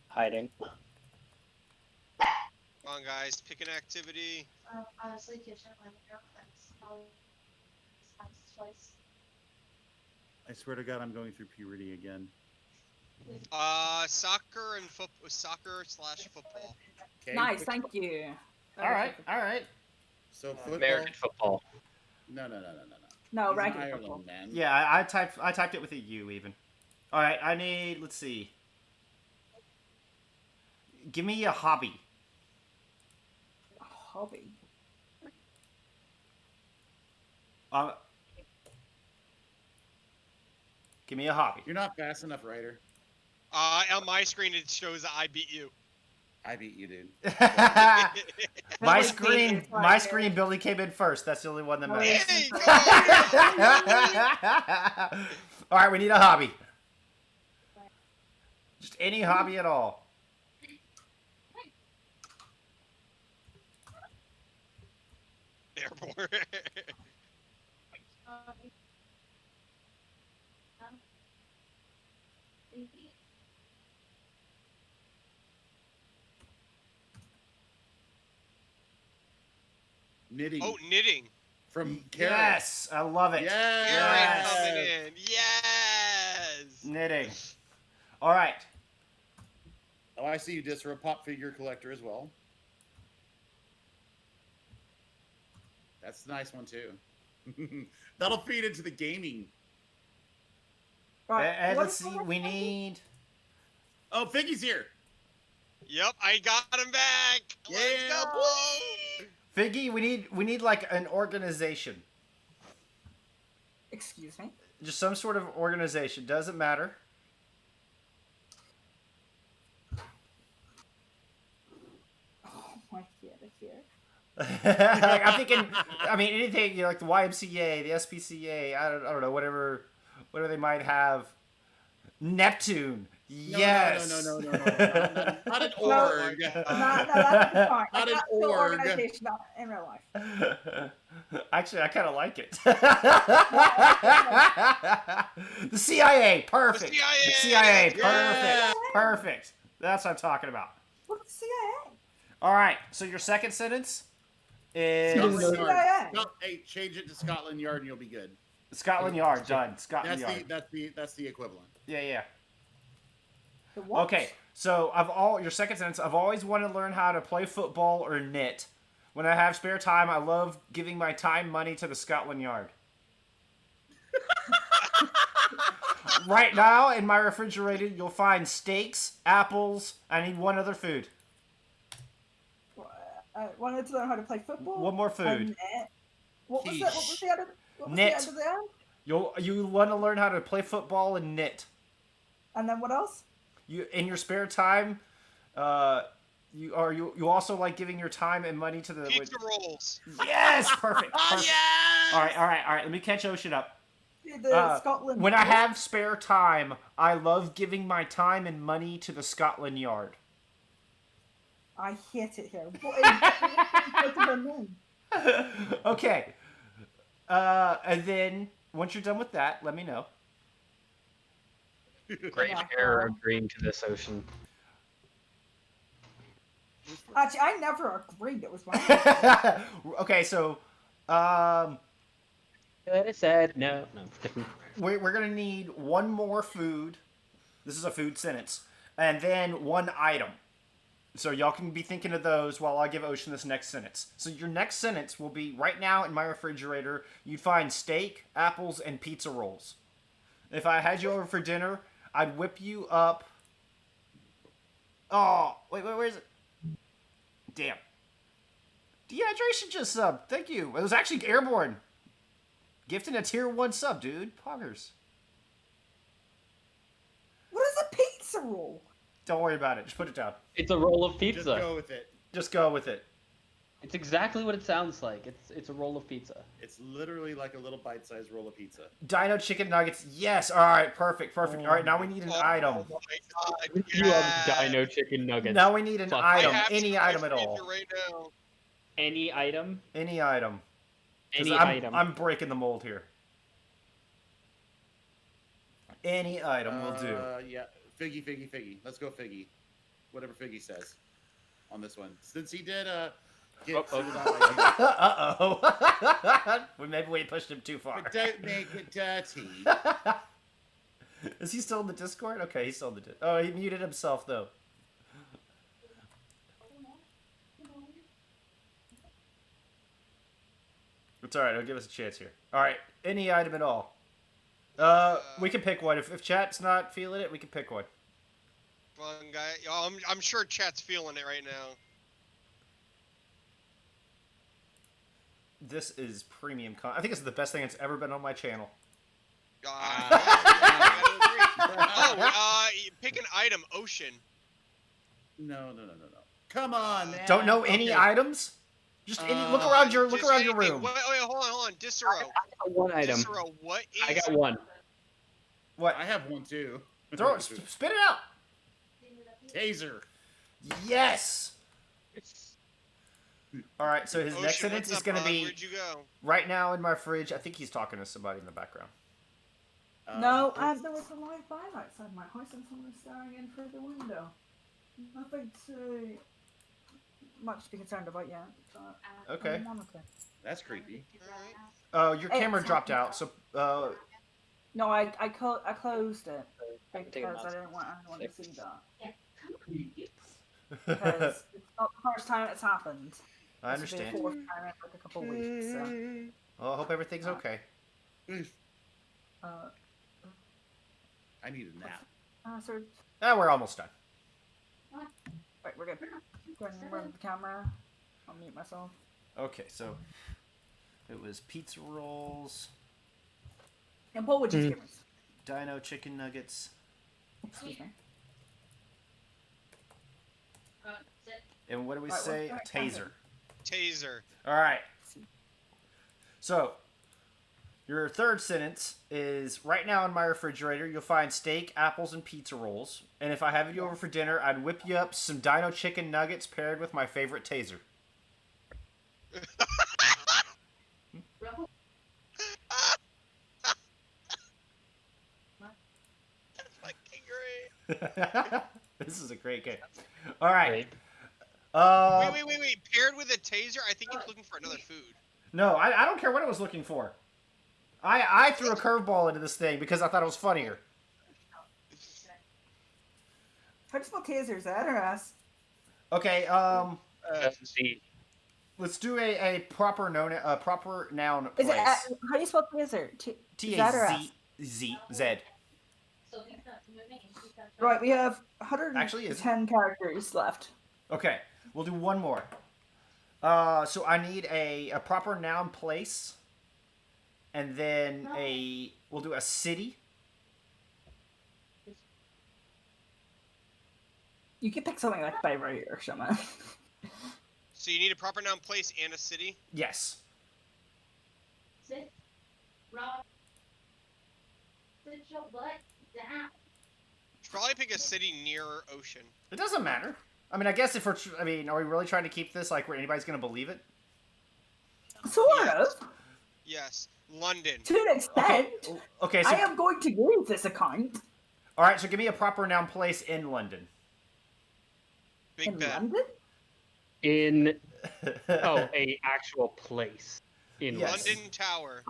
Hiding. come on, guys, pick an activity. Honestly, kitchen when your friends twice. I swear to God, I'm going through puberty again. Soccer and soccer/football. Okay, Nice, which- thank you. All right, all right. So football. American football. No. No, He's in regular Ireland, football. man. Yeah, I typed it with a U even. All right, I need. Let's see. Give me a hobby. Hobby. Give me a hobby. You're not fast enough, Ryder. On my screen it shows that I beat you. I beat you, dude. my Billy screen, beat you, my right screen. Billy came in first. That's the only one that Billy- matters. Hey, go! All right, we need a hobby. Just any hobby at all. Airborne. Baby. Knitting. Oh, knitting. From Karen. Yes, I love it. Yes. Aaron coming in. Yes. Knitting. All right. Oh, I see you did for a pop figure collector as well. That's a nice one too. That'll feed into the gaming. Right. And what let's is see. the We next one? need. Oh, Figgy's here. Yep, I got him back. Yeah, Let's go. Figgy, we need like an organization. Excuse me. Just some sort of organization. Doesn't matter. Oh my god, it's here. Like, I'm thinking. I mean, anything, you know, like the YMCA, the SPCA. I don't know. Whatever they might have. Neptune. No, Yes. No. Not an No. org. No, that's fine. Not an That's still org. organization not in real life. Actually, I kind of like it. The CIA, perfect. The CIA. The CIA, perfect, Yeah. perfect. That's what I'm talking about. What's the CIA? All right, so your second sentence is Scotland CIA. Yard. Hey, change it to Scotland Yard and you'll be good. Scotland Yard. Done. Scotland Yard. That's the equivalent. Yeah. The what? Okay, so your second sentence. I've always wanted to learn how to play football or knit. When I have spare time, I love giving my time money to the Scotland Yard. Right now, in my refrigerator, you'll find steaks, apples. I need one other food. I wanted to learn how to play football. One more food. and knit. What was that? What was the other? What was Knit. the end of the end? You want to learn how to play football and knit. And then what else? You in your spare time, you also like giving your time and money to the Pizza rolls. Yes, perfect. perfect. Yes! All right. Let me catch Ocean up. The Scotland. When I Yard? have spare time, I love giving my time and money to the Scotland Yard. I hate it here. What is the name? Okay. And then once you're done with that, let me know. Grave error agreeing to this, Ocean. Actually, I never agreed it was wrong. Okay, so Could have said no. we're gonna need one more food. This is a food sentence, and then one item. So y'all can be thinking of those while I give Ocean this next sentence. So your next sentence will be, right now in my refrigerator, you'd find steak, apples, and pizza rolls. If I had you over for dinner, I'd whip you up. Oh, wait, where is it? Damn. Dehydration just subbed. Thank you. It was actually airborne. Gifting a tier 1 sub, dude. Poggers. What is a pizza roll? Don't worry about it. Just put it down. It's a roll of pizza. Just go with it. Just go with it. It's exactly what it sounds like. It's a roll of pizza. It's literally like a little bite-sized roll of pizza. Dino chicken nuggets. Yes. All right. Perfect. All right. Now we need an item. Oh my god. You have Dino chicken nuggets. Now we need an Fuck. item. I have Any some item at freezer all. Right now. Any item. Any item. 'Cause Any I'm, item. I'm breaking the mold here. Any item will do. Yeah, Figgy. Let's go Figgy. Whatever Figgy says on this one. Since he did get suited out by Uh-oh. Well, maybe we pushed him too far. But don't make it dirty. Is he still in the Discord? Okay, he's still in the Discord. Oh, he muted himself, though. It's alright, he'll give us a chance here. Alright, any item at all. We can pick one. If chat's not feeling it, we can pick one. Fun guy. Oh, I'm sure chat's feeling it right now. This is premium I think this is the best thing that's ever been on my channel. Pick an item. Ocean. No. Come on, man. Don't know any items? Just any, look around your Just room. anything. Wait, hold on. Disro. I got one item. Disro, what is? I got one. What? I have one too. Throw it. Spit it out. Taser. Yes. All right. So his Ocean, next sentence what's is going up, to be Where'd you go? right now in my fridge. I think he's talking to somebody in the background. No, there was a live fire outside my house and someone was staring in through the window. Nothing too much to be concerned about yet. Okay. I'm on with it. That's creepy. Oh, your Hey, camera it's dropped happening. out. So No, I closed it I can take because a I mouse. didn't want anyone to see that. I Because it's not the first time it's happened. This will be understand. the fourth time in like a couple of weeks. So, Well, I hope everything's okay. uh, I need a nap. so We're almost done. right, we're good. Go ahead and run the camera. I'll mute myself. Okay, so it was pizza rolls, And what would you give us? Dino chicken nuggets, Excuse me. and what do we Right, say? A what's taser. Taser. All right. So, your third sentence is right now in my refrigerator, you'll find steak, apples, and pizza rolls. And if I have you over for dinner, I'd whip you up some Dino chicken nuggets paired with my favorite taser. Fucking great. This is a great game. All right. Great. Wait. Paired with a taser? I think he's looking for another food. No, I don't care what it was looking for. I threw a curveball into this thing because I thought it was funnier. How do you spell tasers? That or ass? Okay, See, let's do a proper noun Is it? place. How do you spell taser? T that or A ass? Z Z Z. Right, we have Actually, is 110 characters left. Okay, we'll do one more. So I need a proper noun place, and then we'll do a city. You can pick something like Beirut or something. So you need a proper noun place and a city? Yes. Sit. Rock. Sit your butt down. Should probably pick a city near ocean. It doesn't matter. I mean, I guess if we're, are we really trying to keep this like where anybody's gonna believe it? Sort of. Yes. London. To an extent. Okay. So I am going to use this account. all right. So give me a proper noun place in London. Big In Ben. London? in a actual place in Yes. London. London Tower.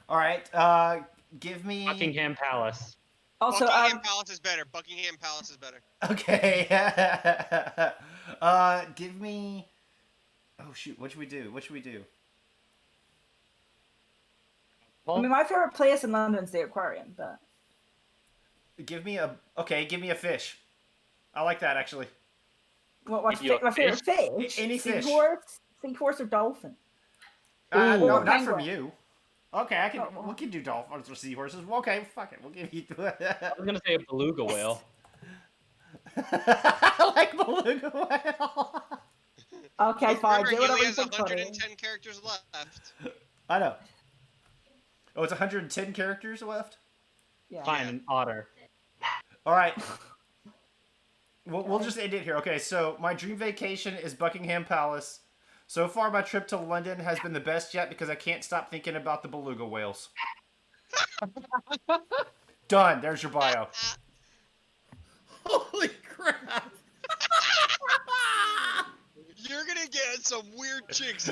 All right. Give me. Buckingham Palace. Also, Buckingham Palace is better. Buckingham Palace is better. Okay. Give me. Oh shoot! What should we do? What should we do? I mean, my favorite place in London is the aquarium, but Give me a. Okay, give me a fish. I like that actually. my Give you a favorite fish? Any fish. Seahorse or dolphin? No, Or not from penguin. you. Okay, I can. Oh, well. We can do dolphins or seahorses. Okay, fuck it. We'll give you. I was gonna say a beluga whale. I like beluga whale. Okay, fine. Remember, Do he whatever only you has think funny. 110 characters left. I know. Oh, it's 110 characters left. Yeah. Find an otter. All right. We'll just end it here. Okay, so my dream vacation is Buckingham Palace. So far, my trip to London has been the best yet because I can't stop thinking about the beluga whales. Done. There's your bio. Holy crap! You're gonna get some weird chicks.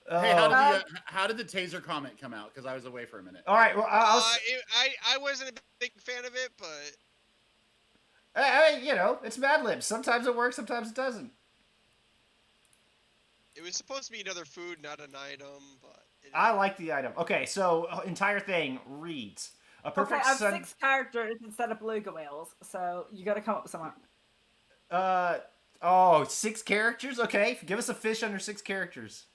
Hey, how did the taser comment come out? Because I was away for a minute. All right. Well, I wasn't a big fan of it, but you know, it's Mad Libs. Sometimes it works, sometimes it doesn't. it was supposed to be another food, not an item. But I like the item. Okay, so entire thing reads a Okay, perfect I have sun. 6 characters instead of beluga whales, so you got to come up with something. Oh, 6 characters. Okay, give us a fish under 6 characters.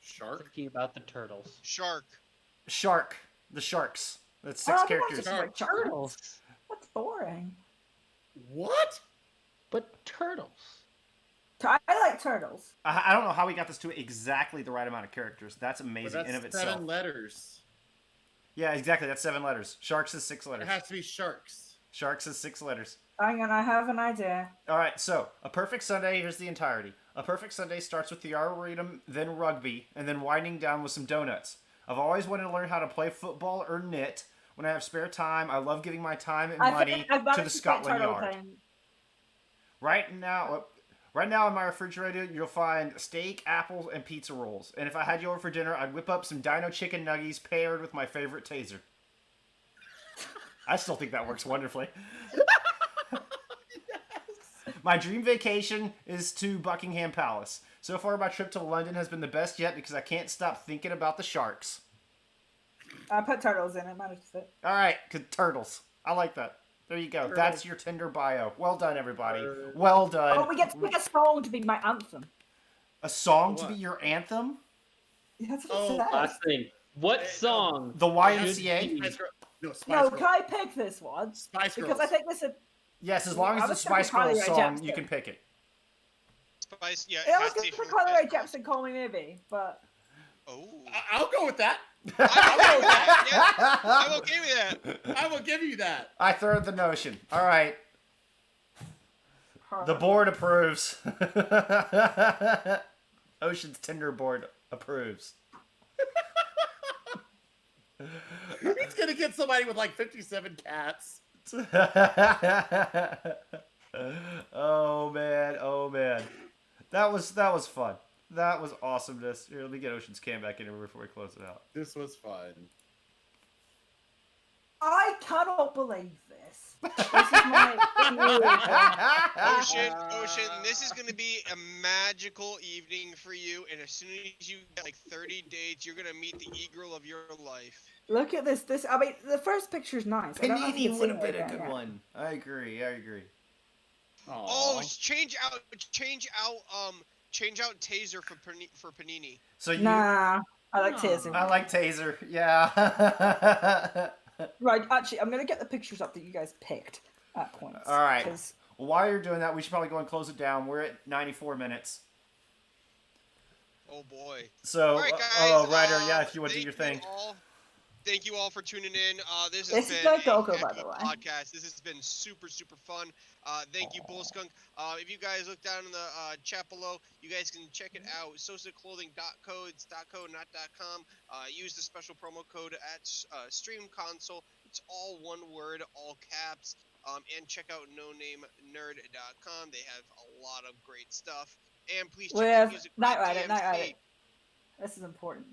Shark? Thinking about the turtles. shark. Shark. The sharks. That's Oh, 6 I think characters. that's just like turtles. That's boring. What? But turtles. I like turtles. I don't know how we got this to exactly the right amount of characters. That's But amazing that's in of itself. 7 letters. Yeah, exactly. That's 7 letters. Sharks is 6 It letters. has to be sharks. Sharks is 6 letters. Hang on, I have an idea. All right, so a perfect Sunday. Here's the entirety. A perfect Sunday starts with the arboretum, then rugby, and then winding down with some donuts. I've always wanted to learn how to play football or knit. When I have spare time, I love giving my time and money to the Scotland Yard. Right now in my refrigerator, you'll find steak, apples, and pizza rolls. And if I had you over for dinner, I'd whip up some dino chicken nuggies paired with my favorite taser. I still think that works wonderfully. My dream vacation is to Buckingham Palace. So far, my trip to London has been the best yet because I can't stop thinking about the sharks. I put turtles in it, managed to fit. All right, good turtles. I like that. There you go. That's your Tinder bio. Well done, everybody. Well done. Oh, we get to pick a song to be my anthem. A song to What? be your anthem? Yeah, that's what Oh, it says. Last thing. What song? The YMCA? Spice Girl. No, Spice No, Girl. can I pick this one? Spice Girls. Because I think this is. Yes, as long I as it's a was Spice thinking Girls Carly Rae song, you Jepsen. can pick it. Spice, yeah. I it was has to going be to from Carly Rae Spice Girls. Jepsen, Call Me Maybe, but. Oh. I'll go with that. I'm okay with that. Yeah, I'm okay with that. I will give you that. I third the notion. All right. The board approves. Ocean's Tinder board approves. He's gonna get somebody with like 57 cats. Oh man. That was fun. That was awesomeness. Here, let me get Ocean's cam back in here before we close it out. This was fun. I cannot believe this. This is my. Ocean, this is gonna be a magical evening for you, and as soon as you get like 30 dates, you're gonna meet the e-girl of your life. Look at this. I mean, the first picture's nice. I don't know if you Panini can would see have it been a again, good yeah. one. I agree. Oh, change out Taser for Panini. So you Nah, I like Taser. I like Taser. Yeah. Right, actually, I'm gonna get the pictures up that you guys picked at points. All right. 'cause- While you're doing that, we should probably go and close it down. We're at 94 minutes. Oh boy. So, All right, guys. Ryder, yeah, if you want to do your thank thing. Thank you all for tuning in. This has This is been good a Goku, heck by of the a way. podcast. This has been super fun. Thank you, Bull Skunk. If you guys look down in the chat below, you guys can check it out. SosaClothing.co. It's .co, not .com. Use the special promo code at Stream Console. It's all one word, all caps. And check out NoNameNerd.com. They have a lot of great stuff. And please check We out have Music Knight by Rider, Knight DMC. Rider. This is important.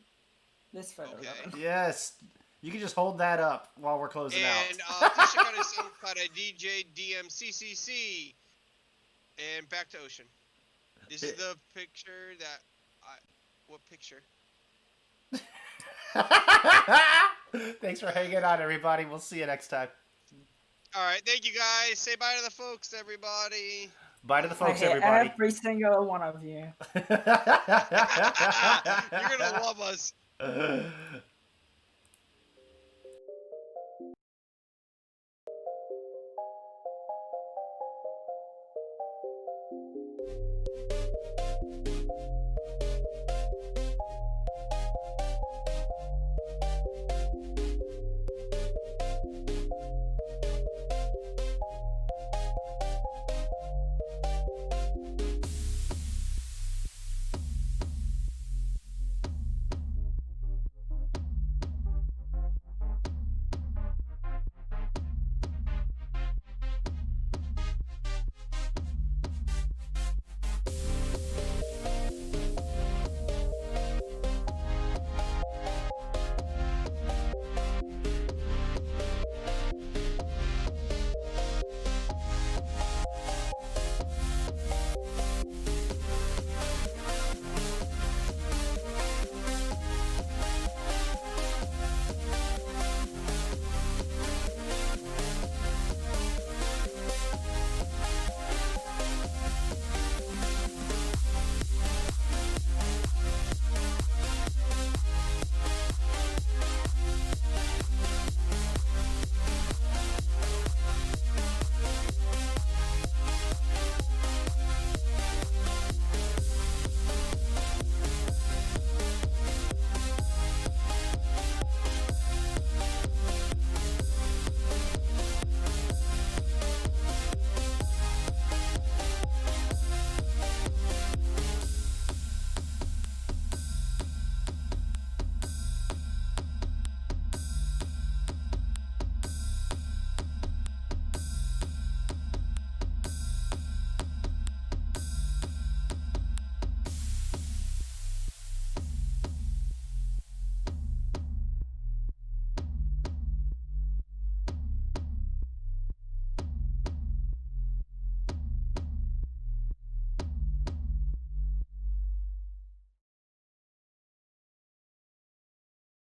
This photo. Okay. Robin. Yes. You can just hold that up while we're closing And out. please check out his SoundCloud at DJ DMCCC. And back to Ocean. This is the picture that what picture? Thanks for hanging on, everybody. We'll see you next time. All right, thank you guys. Say bye to the folks, everybody. Bye to the I folks, hate everybody. every single one of you. You're gonna love us.